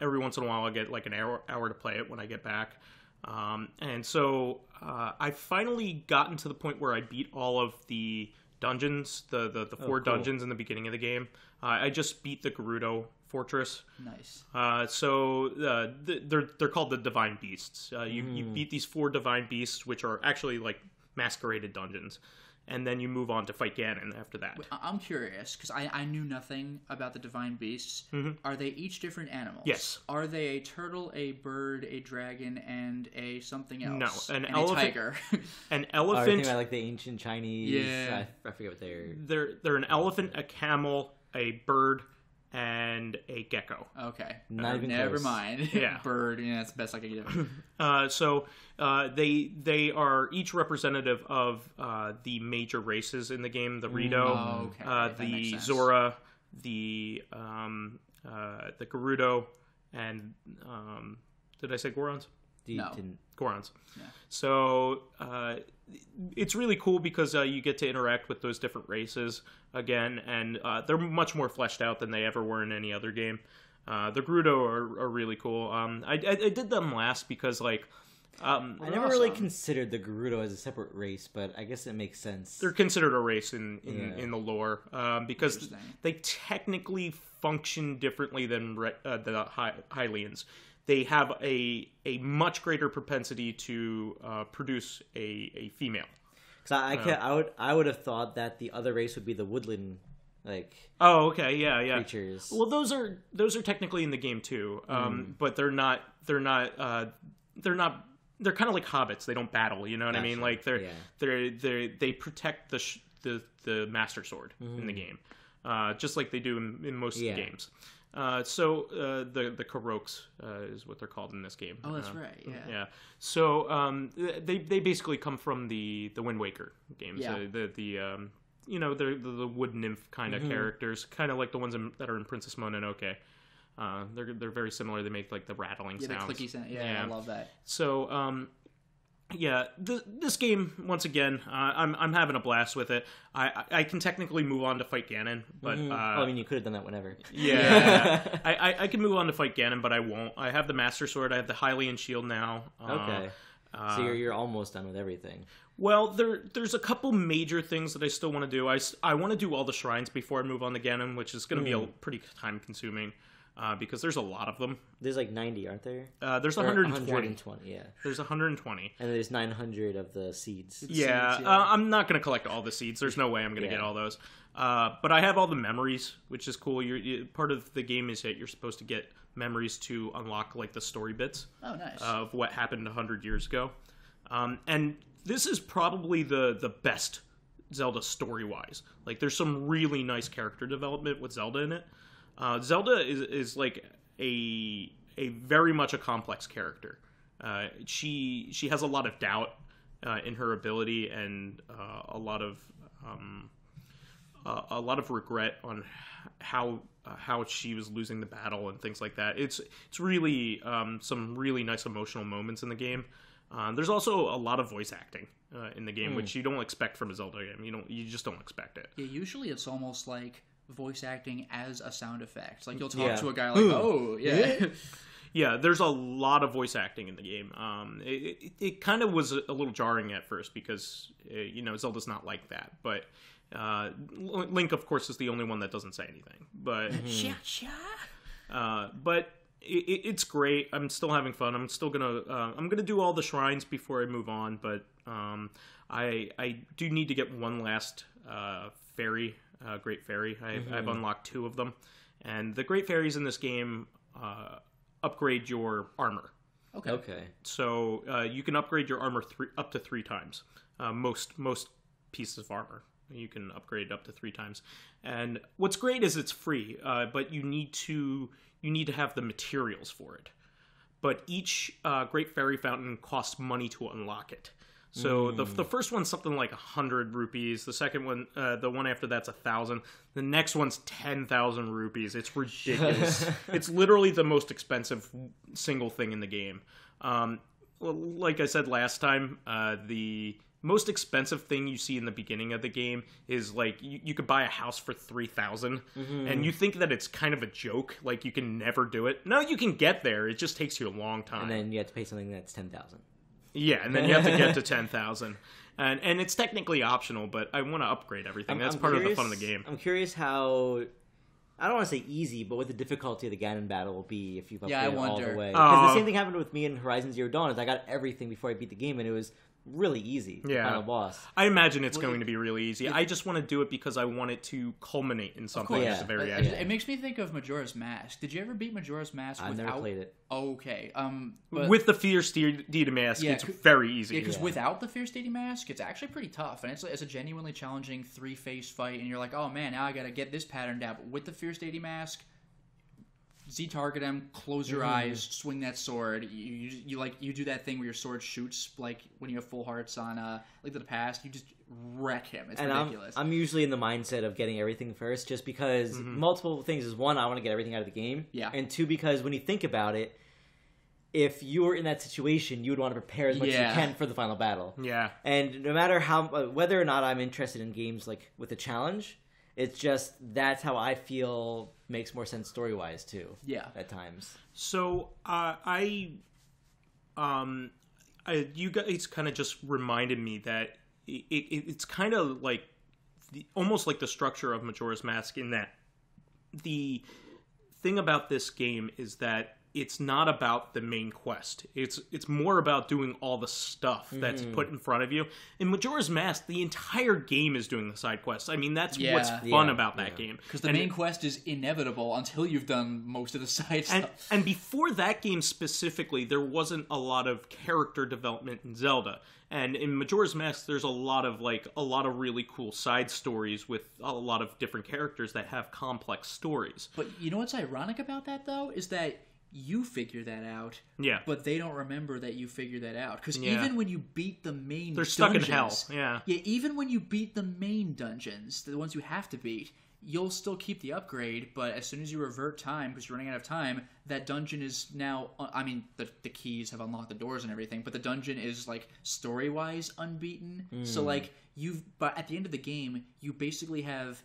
Every once in a while I get like an hour to play it when I get back. And so I've finally gotten to the point where I beat all of the dungeons, the 4 dungeons in the beginning of the game. I just beat the Gerudo Fortress. Nice. So they're called the Divine Beasts. You beat these 4 Divine Beasts, which are actually like masqueraded dungeons. And then you move on to fight Ganon after that. I'm curious, because I knew nothing about the Divine Beasts. Are they each different animals? Yes. Are they a turtle, a bird, a dragon, and a something else? No, an elephant. A tiger. An elephant. I think about like the ancient Chinese. Yeah. I forget what they're. They're an elephant, a camel, a bird, and a gecko. Okay. Never close. Mind. Yeah. Bird. Yeah, that's the best I can give. So they are each representative of the major races in the game: the Rito, the Zora, the Gerudo, and did I say Gorons? No. Gorons. Yeah. So it's really cool because you get to interact with those different races again, and they're much more fleshed out than they ever were in any other game. The Gerudo are really cool. I did them last because like I never really considered the Gerudo as a separate race, but I guess it makes sense. They're considered a race in the lore because they technically function differently than the Hylians. They have a much greater propensity to produce a female. Because I would have thought that the other race would be the woodland, like. Oh, okay, yeah. Creatures. Well, those are technically in the game too, but they're not. They're kind of like hobbits. They don't battle. You know what I mean? Like they protect the Master Sword in the game, just like they do in most of the games. So the Karoks is what they're called in this game. Oh, that's right. Yeah. Yeah. So they basically come from the Wind Waker games. Yeah. the wood nymph kind of characters, kind of like the ones that are in Princess Mononoke. They're very similar. They make like the rattling sounds. The clicky sound. Yeah, I love that. So this game, once again, I'm having a blast with it. I can technically move on to fight Ganon, but you could have done that whenever. Yeah, I can move on to fight Ganon, but I won't. I have the Master Sword. I have the Hylian Shield now. Okay, so you're almost done with everything. Well, there's a couple major things that I still want to do. I want to do all the shrines before I move on to Ganon, which is going to be pretty time consuming. Because there's a lot of them. There's like 90, aren't there? There's 120. 120, yeah. There's 120. And there's 900 of the seeds. Yeah, I'm not going to collect all the seeds. There's no way I'm going to get all those. But I have all the memories, which is cool. Part of the game is that you're supposed to get memories to unlock like the story bits. Oh, nice. Of what happened 100 years ago. And this is probably the best Zelda story-wise. Like, there's some really nice character development with Zelda in it. Zelda is like a very much a complex character. She has a lot of doubt in her ability and a lot of regret on how she was losing the battle and things like that. It's really some really nice emotional moments in the game. There's also a lot of voice acting in the game, which you don't expect from a Zelda game. You just don't expect it. Yeah, usually it's almost like voice acting as a sound effect. Like, you'll talk to a guy like, oh, yeah. Yeah, there's a lot of voice acting in the game. It kind of was a little jarring at first because, Zelda's not like that. But Link, of course, is the only one that doesn't say anything. But, but it's great. I'm still having fun. I'm still I'm gonna do all the shrines before I move on. But I do need to get one last fairy. Great Fairy. I've unlocked 2 of them. And the Great Fairies in this game upgrade your armor. Okay. So you can upgrade your armor up to 3 times. Most pieces of armor you can upgrade up to 3 times. And what's great is it's free, but you need to have the materials for it. But each Great Fairy Fountain costs money to unlock it. So the first one's something like 100 rupees. The second one, the one after that's 1,000. The next one's 10,000 rupees. It's ridiculous. It's literally the most expensive single thing in the game. Like I said last time, the most expensive thing you see in the beginning of the game is like you could buy a house for 3,000, and you think that it's kind of a joke, like you can never do it. No, you can get there. It just takes you a long time. And then you have to pay something that's 10,000. Yeah, and then you have to get to 10,000. And it's technically optional, but I want to upgrade everything. That's part of the fun of the game. I'm curious how, I don't want to say easy, but what the difficulty of the Ganon battle will be if you've upgraded all the way. Because the same thing happened with me in Horizon Zero Dawn, is I got everything before I beat the game, and it was really easy. The final boss. I imagine it's going to be really easy. I just want to do it because I want it to culminate in something at the very end. It makes me think of Majora's Mask. Did you ever beat Majora's Mask without... I've never played it. Okay. With the Fierce Deity Mask, it's very easy. Yeah, because without the Fierce Deity Mask, it's actually pretty tough. And it's a genuinely challenging 3-phase fight. And you're like, oh man, now I got to get this pattern down. But with the Fierce Deity Mask... Z-target him, close your eyes, swing that sword. You do that thing where your sword shoots, like when you have full hearts on Link to the Past. You just wreck him. It's ridiculous. I'm usually in the mindset of getting everything first, just because multiple things is, 1, I want to get everything out of the game. Yeah. And 2, because when you think about it, if you were in that situation, you would want to prepare as much as you can for the final battle. Yeah. And no matter whether or not I'm interested in games like with a challenge, it's just that's how I feel makes more sense story-wise too. Yeah, at times. So you guys kind of just reminded me that it's kind of like almost like the structure of Majora's Mask, in that the thing about this game is that it's not about the main quest. It's more about doing all the stuff that's put in front of you. In Majora's Mask, the entire game is doing the side quests. I mean, that's what's fun about that game. Because the main quest is inevitable until you've done most of the side stuff. And before that game specifically, there wasn't a lot of character development in Zelda. And in Majora's Mask, there's a lot of really cool side stories with a lot of different characters that have complex stories. But you know what's ironic about that, though, is that you figure that out. Yeah. But they don't remember that you figured that out. Because even when you beat the main They're dungeons... stuck in hell, yeah. Yeah, even when you beat the main dungeons, the ones you have to beat, you'll still keep the upgrade, but as soon as you revert time, because you're running out of time, that dungeon is now... I mean, the keys have unlocked the doors and everything, but the dungeon is, like, story-wise unbeaten. So, like, but at the end of the game, you basically have,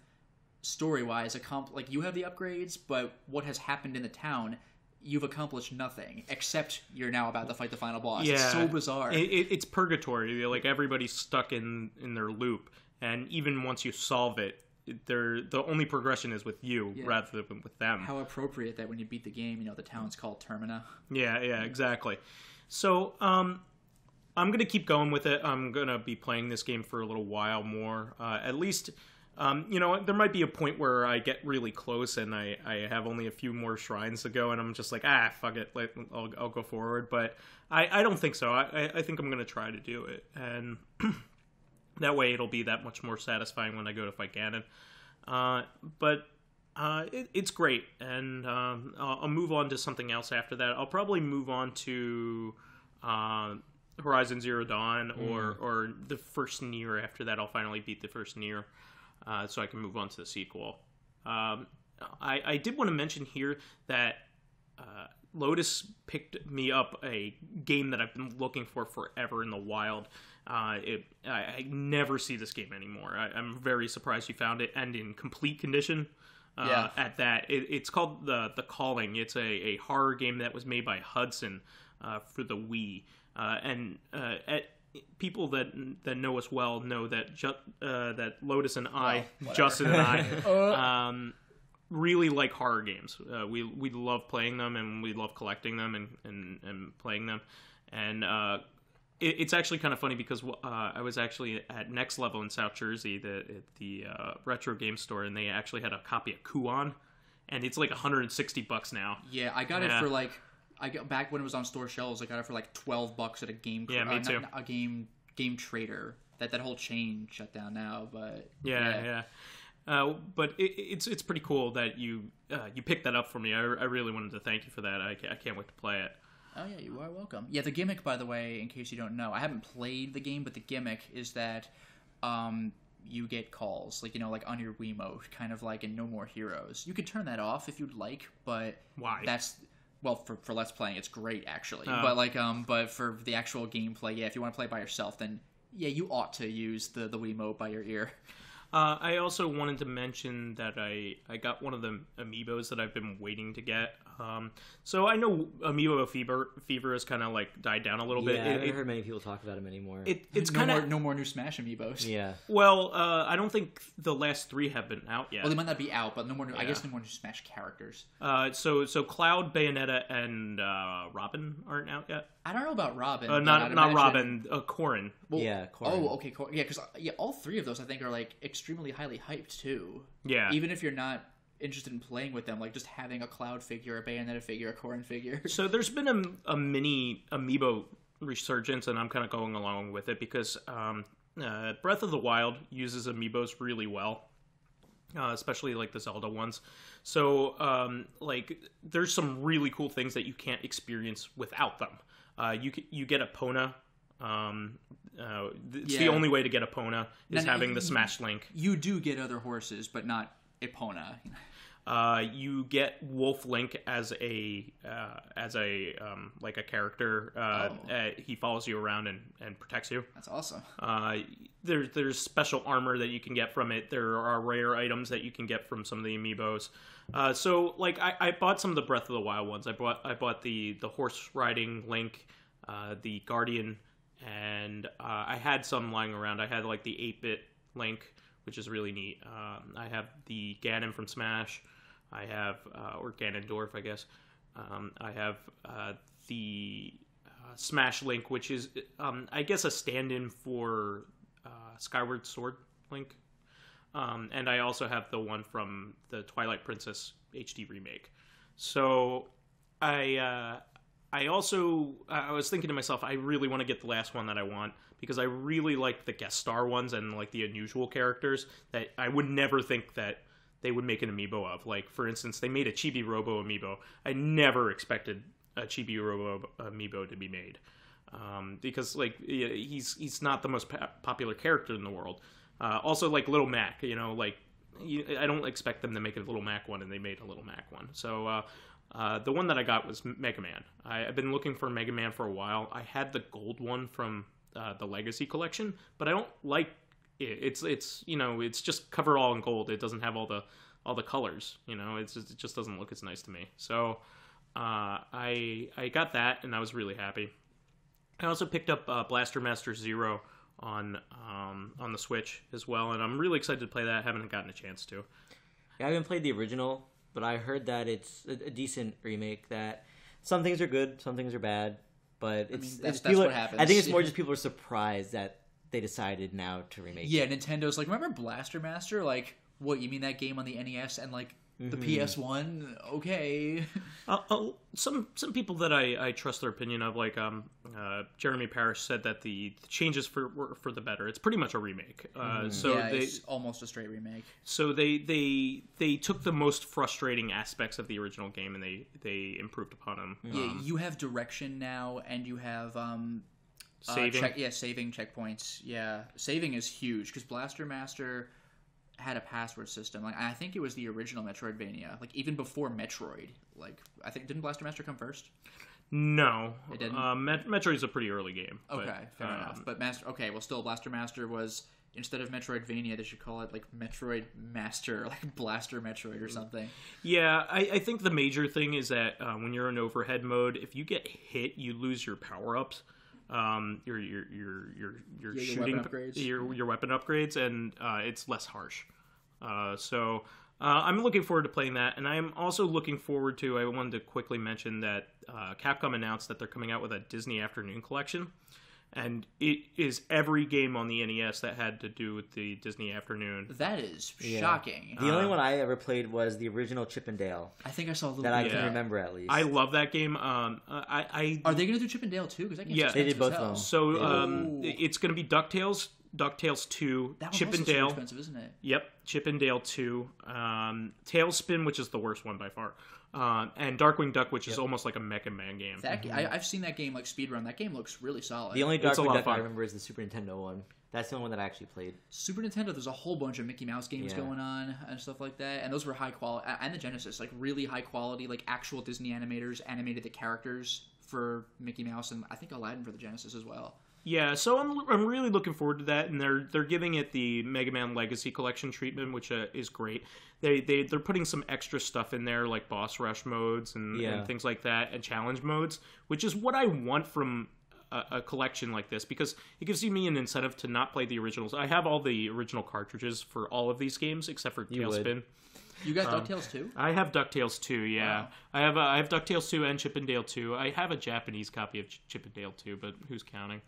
story-wise, like, you have the upgrades, but what has happened in the town... You've accomplished nothing, except you're now about to fight the final boss. Yeah. It's so bizarre. It's purgatory. Like, everybody's stuck in their loop, and even once you solve it, the only progression is with you rather than with them. How appropriate that when you beat the game, the town's called Termina. Yeah, exactly. So, I'm going to keep going with it. I'm going to be playing this game for a little while more. At least... there might be a point where I get really close and I have only a few more shrines to go, and I'm just like, fuck it, I'll go forward. But I don't think so. I think I'm going to try to do it, and that way it'll be that much more satisfying when I go to fight Ganon. But it's great, and I'll move on to something else after that. I'll probably move on to Horizon Zero Dawn or the first Nier. After that, I'll finally beat the first Nier. So I can move on to the sequel. I did want to mention here that Lotus picked me up a game that I've been looking for forever in the wild. I never see this game anymore. I'm very surprised you found it, and in complete condition at that. It's called The Calling. It's a horror game that was made by Hudson for the Wii. People that know us well know that that Lotus and I, Justin and I, really like horror games. We love playing them, and we love collecting them and playing them. And it's actually kind of funny because I was actually at Next Level in South Jersey, the retro game store, and they actually had a copy of Kuon, and it's like $160 now. Yeah, I got it for like. I got back when it was on store shelves. I got it for like $12 at a game. Yeah, me too. A game trader. That whole chain shut down now, but yeah. But it's pretty cool that you picked that up for me. I really wanted to thank you for that. I can't wait to play it. Oh yeah, you are welcome. Yeah, the gimmick, by the way, in case you don't know, I haven't played the game, but the gimmick is that you get calls, like on your Wiimote, kind of like in No More Heroes. You could turn that off if you'd like, but why? Well, for Let's Playing, it's great, actually. But for the actual gameplay, if you want to play by yourself, then, you ought to use the Wiimote by your ear. I also wanted to mention that I got one of the amiibos that I've been waiting to get. So I know Amiibo fever has kind of like died down a little bit. I haven't heard many people talk about them anymore. It's kind of no more new Smash Amiibos. Yeah. Well, I don't think the last 3 have been out yet. Well, they might not be out, but no more. I guess no more new Smash characters. So Cloud, Bayonetta, and Robin aren't out yet. I don't know about Robin. Not Robin. Corrin. Well, Corrin. Oh, okay. Yeah, because all 3 of those I think are like extremely highly hyped too. Yeah. Even if you're not interested in playing with them, like just having a Cloud figure, a Bayonetta figure, a Corrin figure. So there's been a mini amiibo resurgence, and I'm kind of going along with it because Breath of the Wild uses amiibos really well, especially like the Zelda ones. So there's some really cool things that you can't experience without them. You get Epona. It's the only way to get Epona is having the Smash Link. You do get other horses, but not Epona. You get Wolf Link as a character. He follows you around and protects you. That's awesome. There's special armor that you can get from it. There are rare items that you can get from some of the amiibos. So I bought some of the Breath of the Wild ones. I bought the horse riding Link, the Guardian, and I had some lying around. I had like the 8-bit Link, which is really neat. I have the Ganon from Smash. I have, or Ganondorf, I guess. I have the Smash Link, which is, I guess, a stand-in for Skyward Sword Link. And I also have the one from the Twilight Princess HD remake. So I was thinking to myself, I really want to get the last one that I want, because I really like the guest star ones and like the unusual characters that I would never think that they would make an amiibo of. Like, for instance, they made a Chibi Robo amiibo. I never expected a Chibi Robo amiibo to be made. Because, like, he's not the most popular character in the world. Also, like, Little Mac, you know, like, I don't expect them to make a Little Mac one, and they made a Little Mac one. So, the one that I got was Mega Man. I've been looking for Mega Man for a while. I had the gold one from the Legacy collection, but I don't like it. It's you know, it's just cover all in gold. It doesn't have all the colors, you know. It just doesn't look as nice to me. So I got that, and I was really happy. I also picked up Blaster Master Zero on the Switch as well, and I'm really excited to play that. I haven't gotten a chance to. Yeah, I haven't played the original, but I heard that it's a decent remake. That some things are good, some things are bad, but that's what happens. I think it's more just people are surprised that they decided now to remake. Yeah, Nintendo's like, remember Blaster Master? Like, what, you mean that game on the NES and like the PS1? Okay. Some people that I trust their opinion of, like Jeremy Parish, said that the changes were for the better. It's pretty much a remake. So it's almost a straight remake. So they took the most frustrating aspects of the original game and they improved upon them. Yeah, you have direction now, and you have saving. Saving checkpoints. Yeah, saving is huge because Blaster Master had a password system. Like, I think it was the original Metroidvania. Like, even before Metroid. Like, I think, didn't Blaster Master come first? No, it didn't. Metroid's a pretty early game. Okay, fair enough. But still, Blaster Master was, instead of Metroidvania, they should call it like Metroid Master, like Blaster Metroid or something. Yeah, I think the major thing is that when you're in overhead mode, if you get hit, you lose your power ups. Your shooting weapon upgrades. your weapon upgrades, and it's less harsh. So I'm looking forward to playing that, and I'm also looking forward to. I wanted to quickly mention that Capcom announced that they're coming out with a Disney Afternoon collection, and it is every game on the NES that had to do with the Disney Afternoon. That is shocking. The only one I ever played was the original Chip and Dale. I think I saw a little that I can remember at least. I love that game. Are they going to do Chip and Dale too? Because that game's they did both of them. So it's going to be DuckTales 2, Chip and Dale. Expensive, isn't it? Yep, Chip and Dale 2, Tailspin, which is the worst one by far, and Darkwing Duck, which is almost like a Mega Man game. I've seen that game like speedrun. That game looks really solid. The only Darkwing Duck I remember is the Super Nintendo one. That's the only one that I actually played. Super Nintendo, there's a whole bunch of Mickey Mouse games going on and stuff like that, and those were high quality. And the Genesis, like really high quality, like actual Disney animators animated the characters for Mickey Mouse, and I think Aladdin for the Genesis as well. Yeah, so I'm really looking forward to that, and they're giving it the Mega Man Legacy Collection treatment, which is great. They're putting some extra stuff in there, like boss rush modes and things like that, and challenge modes, which is what I want from a collection like this, because it gives me an incentive to not play the originals. I have all the original cartridges for all of these games except for Tailspin. You got DuckTales 2? I have DuckTales 2, yeah. Wow. I have DuckTales 2 and Chip and Dale 2. I have a Japanese copy of Chip and Dale 2, but who's counting?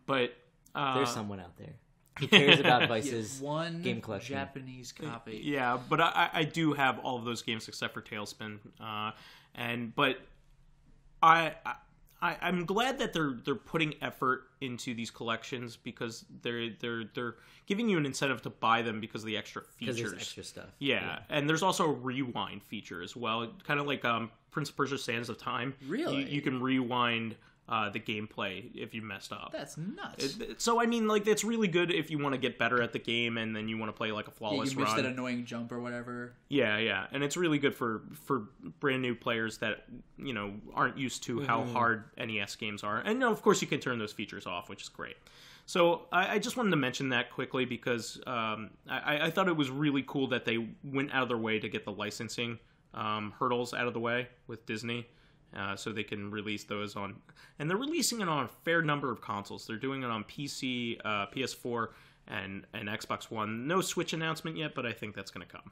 But there's someone out there who cares about Vyse's game collection. One Japanese copy. Yeah, but I do have all of those games except for Tailspin. But I'm glad that they're putting effort into these collections, because they're giving you an incentive to buy them because of the extra features. Because there's extra stuff. Yeah, and there's also a rewind feature as well, kind of like Prince of Persia: Sands of Time. Really? You can rewind the gameplay if you messed up. That's nuts. So I mean, like, that's really good if you want to get better at the game and then you want to play like a flawless run. You missed that annoying jump or whatever. Yeah, and it's really good for brand new players that, you know, aren't used to how hard NES games are. And of course you can turn those features off, which is great. So I just wanted to mention that quickly because I thought it was really cool that they went out of their way to get the licensing hurdles out of the way with Disney. So they can release those on... And they're releasing it on a fair number of consoles. They're doing it on PC, PS4, and Xbox One. No Switch announcement yet, but I think that's going to come.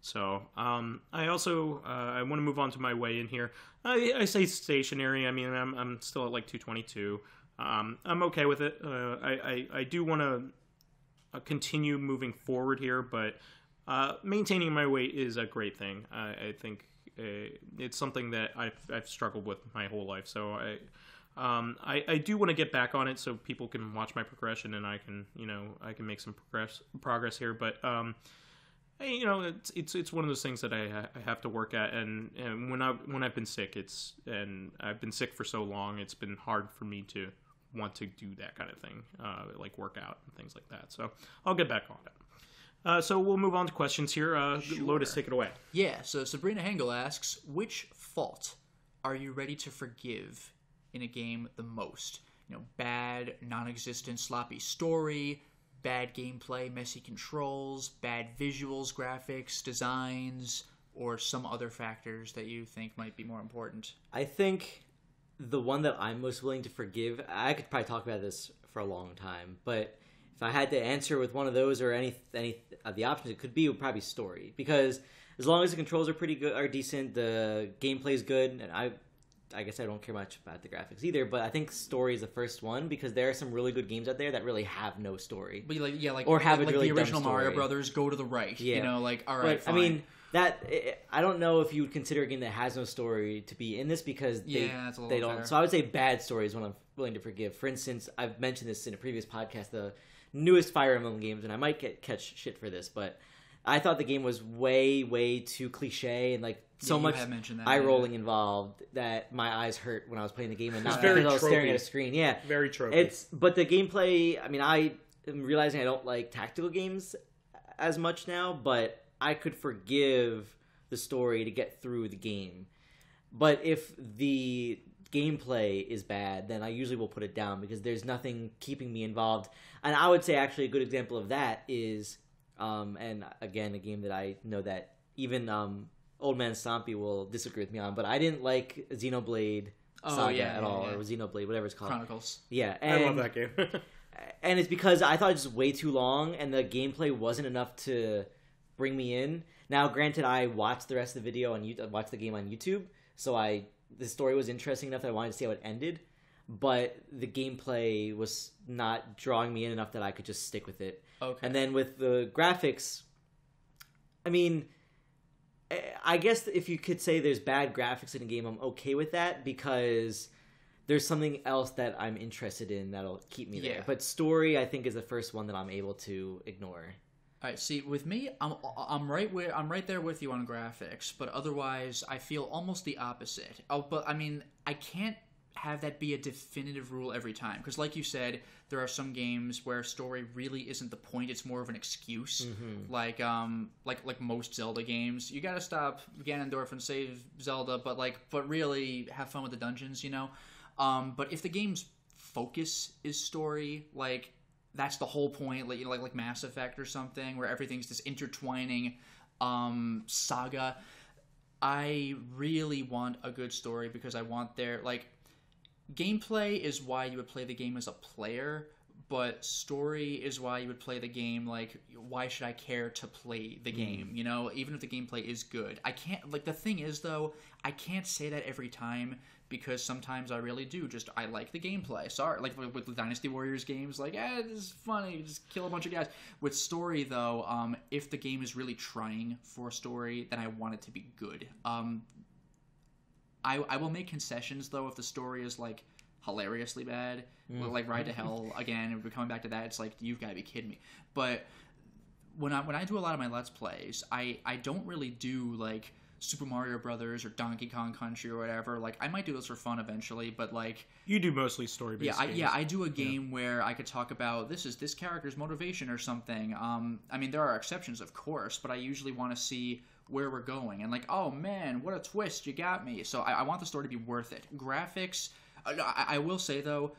So, I also... I want to move on to my way in here. I say stationary. I mean, I'm still at like 222. I'm okay with it. I do want to continue moving forward here, but maintaining my weight is a great thing. I think... it's something that I've struggled with my whole life, so I do want to get back on it so people can watch my progression and I can make some progress here. But it's one of those things that I have to work at, and when I've been sick, I've been sick for so long, it's been hard for me to want to do that kind of thing, like work out and things like that. So I'll get back on it. So we'll move on to questions here. Sure. Lotus, take it away. Yeah. So Sabrina Hengel asks, which fault are you ready to forgive in a game the most? Bad, non-existent, sloppy story, bad gameplay, messy controls, bad visuals, graphics, designs, or some other factors that you think might be more important? I think the one that I'm most willing to forgive, I could probably talk about this for a long time, but if I had to answer with one of those or any of the options, it would probably story. Because as long as the controls are pretty good, are decent, the gameplay's good, and I guess I don't care much about the graphics either, but I think story is the first one because there are some really good games out there that really have no story. But or have a really the original dumb story. Mario Brothers, go to the right. Yeah. All right, but, fine. I mean, I don't know if you would consider a game that has no story to be in this because they don't. Fair. So I would say bad story is what I'm willing to forgive. For instance, I've mentioned this in a previous podcast, the newest Fire Emblem games, and I might catch shit for this, but I thought the game was way, way too cliche and so much eye-rolling involved that my eyes hurt when I was playing the game and not because I was staring at a screen. Yeah. Very tropey. But the gameplay, I mean, I am realizing I don't like tactical games as much now, but I could forgive the story to get through the game. But if the gameplay is bad, then I usually will put it down because there's nothing keeping me involved. And I would say actually a good example of that is... and again, a game that I know that even Old Man Stompy will disagree with me on, but I didn't like Xenoblade Saga at all, or Xenoblade, whatever it's called. Chronicles. Yeah. I love that game. And it's because I thought it was just way too long, and the gameplay wasn't enough to bring me in. Now, granted, I watched the rest of the video on YouTube, watched the game on YouTube, so the story was interesting enough that I wanted to see how it ended, but the gameplay was not drawing me in enough that I could just stick with it. Okay. And then with the graphics, I mean, I guess if you could say there's bad graphics in a game, I'm okay with that because there's something else that I'm interested in that'll keep me there. But story, I think, is the first one that I'm able to ignore. All right. See, with me, I'm right there with you on graphics, but otherwise, I feel almost the opposite. But I mean, I can't have that be a definitive rule every time because like you said, there are some games where story really isn't the point, it's more of an excuse. Like most Zelda games, you gotta stop Ganondorf and save Zelda, but really have fun with the dungeons, but if the game's focus is story, that's the whole point, like Mass Effect or something where everything's this intertwining saga, I really want a good story because I want gameplay is why you would play the game as a player, but story is why you would play the game. Why should I care to play the game? Even if the gameplay is good, I can't. The thing is, though, I can't say that every time because sometimes I really do. I like the gameplay. Sorry, with the Dynasty Warriors games, this is funny. Just kill a bunch of guys. With story, though, if the game is really trying for a story, then I want it to be good. I will make concessions though if the story is hilariously bad, like Ride to Hell again. If we're coming back to that, it's you've got to be kidding me. But when I do a lot of my Let's Plays, I don't really do Super Mario Brothers or Donkey Kong Country or whatever. I might do those for fun eventually, but you do mostly story based. games. I do a game where I could talk about this character's motivation or something. I mean, there are exceptions, of course, but I usually want to see where we're going and oh man, what a twist, you got me. So I want the story to be worth it. Graphics, I will say though,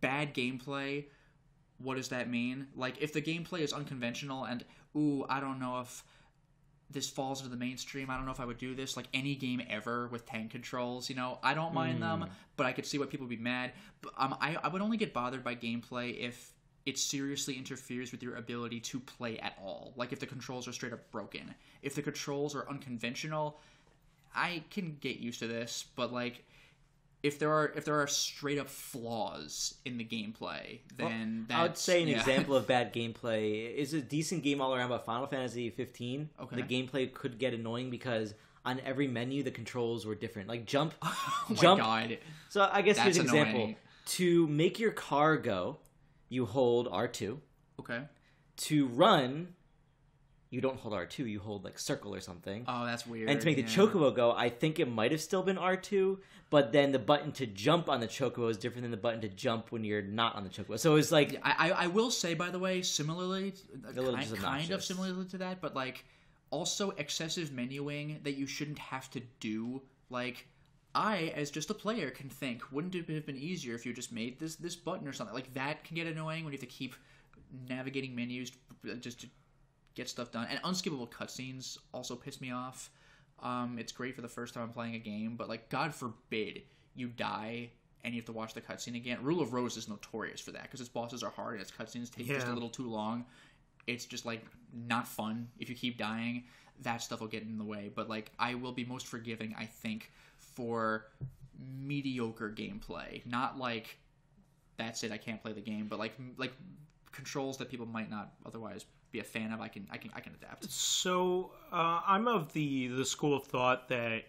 bad gameplay, what does that mean? If the gameplay is unconventional and I don't know if this falls into the mainstream, I don't know if I would do this, any game ever with tank controls, I don't mind them, but I could see why people would be mad. But I would only get bothered by gameplay if it seriously interferes with your ability to play at all. If the controls are straight up broken. If the controls are unconventional, I can get used to this, but if there are straight up flaws in the gameplay, then I would say an example of bad gameplay is a decent game all around, but Final Fantasy 15. Okay. The gameplay could get annoying because on every menu the controls were different. Jump. Oh my jump. God. So I guess here's an annoying. example. To make your car go, you hold R2. Okay. To run, you don't hold R2, you hold like circle or something. Oh, that's weird. And to make the chocobo go, I think it might have still been R2, but then the button to jump on the chocobo is different than the button to jump when you're not on the chocobo. So it's like... I will say, by the way, similarly, kind of similarly to that, but like also excessive menuing that you shouldn't have to do. Like, I, as just a player, can think, wouldn't it have been easier if you just made this button or something? Like, that can get annoying when you have to keep navigating menus just to get stuff done. And unskippable cutscenes also piss me off. It's great for the first time I'm playing a game, but like, God forbid you die and you have to watch the cutscene again. Rule of Rose is notorious for that because its bosses are hard and its cutscenes take just a little too long. It's just like not fun if you keep dying. That stuff will get in the way. But like, I will be most forgiving, I think, for mediocre gameplay. Not like that's it, I can't play the game, but like controls that people might not otherwise be a fan of, I can adapt. So I'm of the school of thought that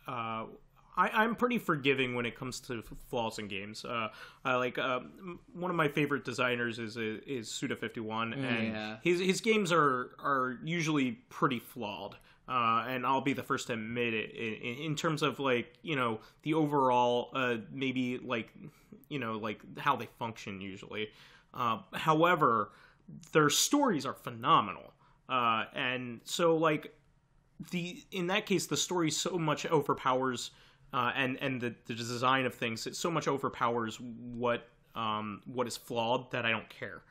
I'm pretty forgiving when it comes to flaws in games. I like one of my favorite designers is Suda51, and his games are usually pretty flawed. And I'll be the first to admit it in terms of like, you know, the overall maybe like, you know, like how they function usually. However, their stories are phenomenal. And so like in that case, the story so much overpowers and the design of things, it so much overpowers what is flawed that I don't care.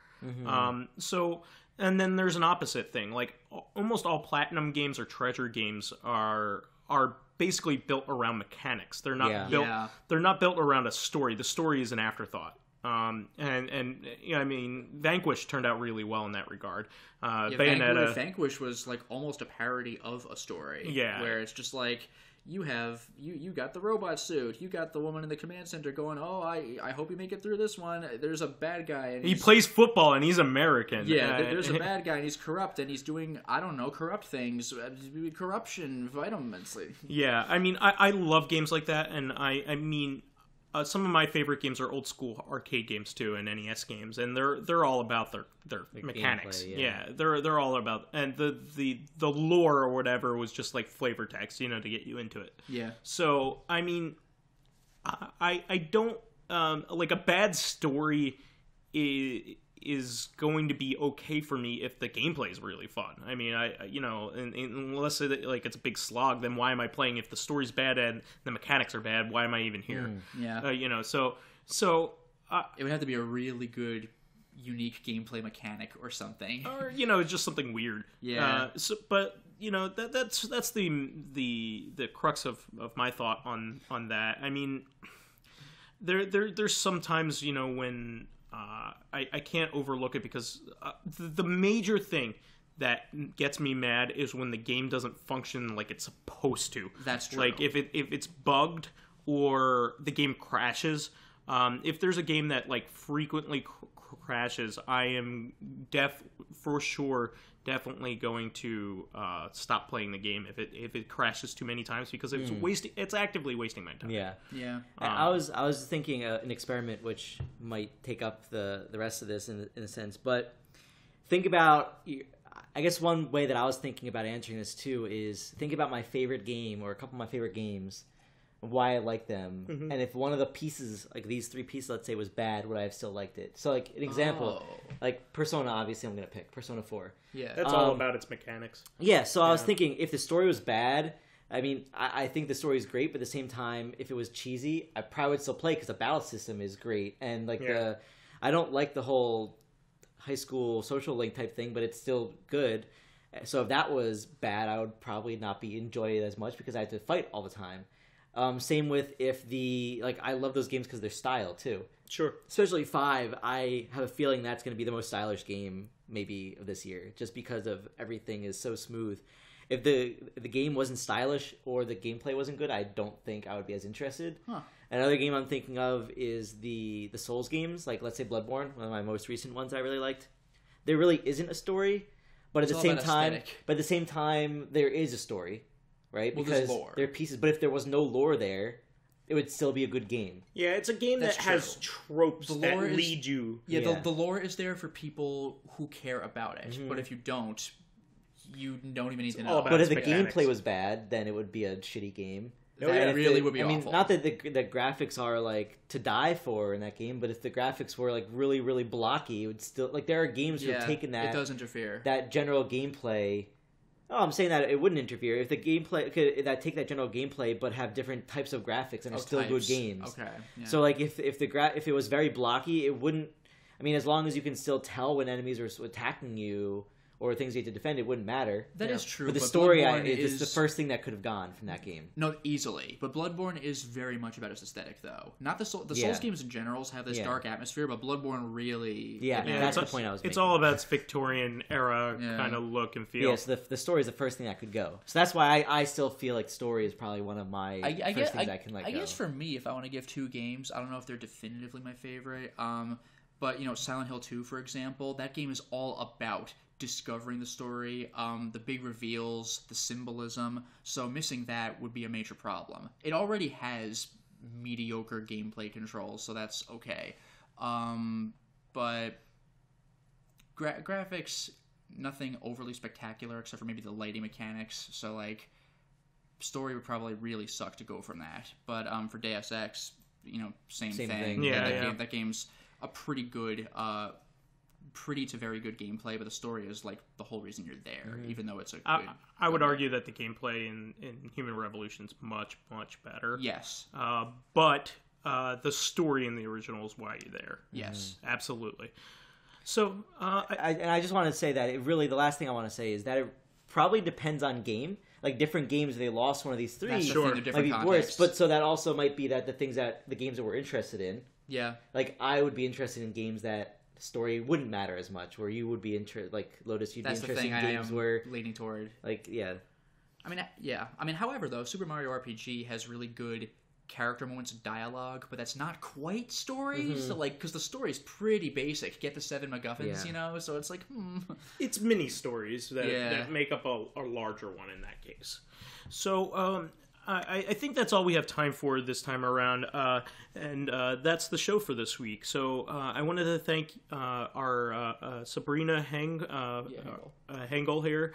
So, and then there's an opposite thing. Like almost all platinum games or treasure games are basically built around mechanics. They're not built. They're not built around a story. The story is an afterthought. And you know, I mean, Vanquish turned out really well in that regard. Bayonetta... Vanquish was like almost a parody of a story. Yeah, where it's just like you got the robot suit, you got the woman in the command center going, oh, I hope you make it through this one. There's a bad guy. And he plays football and he's American. Yeah, there's a bad guy and he's corrupt and he's doing, I don't know, corrupt things, corruption, vitamins. Yeah, I mean, I love games like that, and I mean. Some of my favorite games are old school arcade games too, and NES games, and they're all about their mechanics. Gameplay, they're all about, and the lore or whatever was just like flavor text, you know, to get you into it. Yeah. So I mean, I don't like a bad story is going to be okay for me if the gameplay is really fun. I mean, you know, unless it's a big slog, then why am I playing? If the story's bad and the mechanics are bad, why am I even here? You know, so it would have to be a really good, unique gameplay mechanic or something, or you know, just something weird. But you know, that's the crux of my thought on that. I mean, there's sometimes, you know, when I can't overlook it because the major thing that gets me mad is when the game doesn't function like it's supposed to. That's true. Like if it's bugged or the game crashes. If there's a game that like frequently crashes, I am definitely going to stop playing the game if it crashes too many times because it's actively wasting my time. I was thinking an experiment which might take up the rest of this in a sense, but think about, I guess one way that I was thinking about answering this too is think about my favorite game or a couple of my favorite games, why I like them, and if one of the pieces, like these three pieces, let's say, was bad, would I have still liked it? So like an example, like Persona, obviously I'm going to pick Persona 4. Yeah, that's all about its mechanics. Yeah, so I was thinking if the story was bad, I mean, I think the story is great, but at the same time, if it was cheesy, I probably would still play because the battle system is great, and like I don't like the whole high school social link type thing, but it's still good. So if that was bad, I would probably not be enjoying it as much because I had to fight all the time. Same with if I love those games because they're style too. Sure. Especially 5, I have a feeling that's going to be the most stylish game maybe of this year, just because of everything is so smooth. If the game wasn't stylish or the gameplay wasn't good, I don't think I would be as interested. Another game I'm thinking of is the Souls games, like let's say Bloodborne, one of my most recent ones I really liked. There really isn't a story, but at the same time, there is a story. Right? Well, because there are pieces, but if there was no lore there, it would still be a good game. Yeah, it's a game that has tropes that lead you. Yeah, the lore is there for people who care about it, but if you don't, you don't even need to know. But if the gameplay was bad, then it would be a shitty game. That really would be awful. I mean, not that the graphics are like to die for in that game, but if the graphics were like really, really blocky, it would still like there are games who have taken that. It does interfere. That general gameplay. Oh, I'm saying that it wouldn't interfere if the gameplay that take that general gameplay, but have different types of graphics and are still good games. Okay. Yeah. So like if it was very blocky, it wouldn't. I mean, as long as you can still tell when enemies are attacking you. Or things you had to defend, it wouldn't matter. That is true. But the story is the first thing that could have gone from that game. No, easily. But Bloodborne is very much about its aesthetic, though. Not the Souls games in general have this dark atmosphere, but Bloodborne really... Yeah, that's the point I was making. It's all about its Victorian era kind of look and feel. Yeah, so the story is the first thing that could go. So that's why I still feel like story is probably one of my first things I can let go. I guess for me, if I want to give 2 games, I don't know if they're definitively my favorite, but, Silent Hill 2, for example, that game is all about discovering the story, the big reveals, the symbolism. So missing that would be a major problem. It already has mediocre gameplay controls, so that's okay. But graphics, nothing overly spectacular except for maybe the lighting mechanics. So like, story would probably really suck to go from that. But for Deus Ex, same thing. That game's a pretty good. Pretty to very good gameplay, but the story is like the whole reason you're there, even though it's a good... I would argue that the gameplay in Human Revolution is much, much better. Yes. But the story in the original is why you're there. Yes. Absolutely. So... I just want to say that the last thing I want to say is that it probably depends on game. Like, different games, they lost one of these 3. That's the thing, different might be worse, but so that also might be that the games that we're interested in. Yeah. Like, I would be interested in games that story wouldn't matter as much, where you would be interested, like Lotus, you'd be interested in games where leaning toward, like, however, though, Super Mario RPG has really good character moments of dialogue, but that's not quite story. So like, because the story is pretty basic, get the 7 MacGuffins, so it's like it's mini stories that make up a larger one in that case. So I think that's all we have time for this time around, and that's the show for this week. So I wanted to thank our Sabrina Hengel here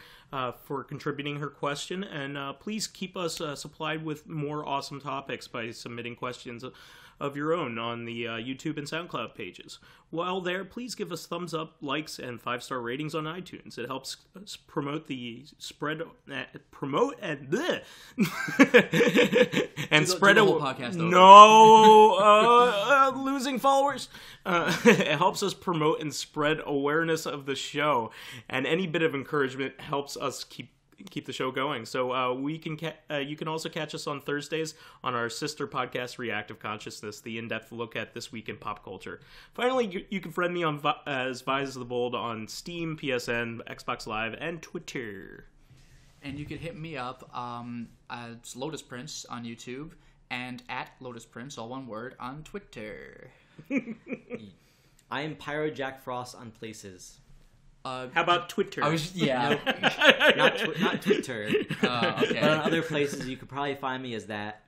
for contributing her question, and please keep us supplied with more awesome topics by submitting questions of your own on the YouTube and SoundCloud pages. While there, please give us thumbs up, likes, and 5-star ratings on iTunes. It helps us promote the spread, promote and bleh. And spread the whole podcast over. No, losing followers. It helps us promote and spread awareness of the show, and any bit of encouragement helps us keep the show going. So you can also catch us on Thursdays on our sister podcast, Reactive Consciousness, the in-depth look at this week in pop culture. Finally, you can friend me on as VyseTheBold on Steam, PSN, Xbox Live, and Twitter. And you can hit me up as Lotus Prince on YouTube and at Lotus Prince, all one word, on Twitter. I am PyroJackFrost on places. How about Twitter? Not Twitter. Okay. But on other places, you could probably find me as that.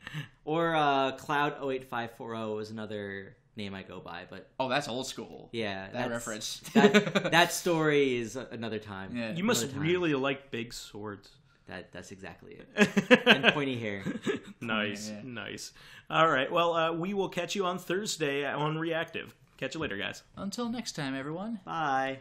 Or Cloud08540 is another name I go by. But that's old school. Yeah, that reference. that story is another time. Yeah. You must really like big swords. That's exactly it. And pointy hair. Nice. All right. Well, we will catch you on Thursday on Reactive. Catch you later, guys. Until next time, everyone. Bye.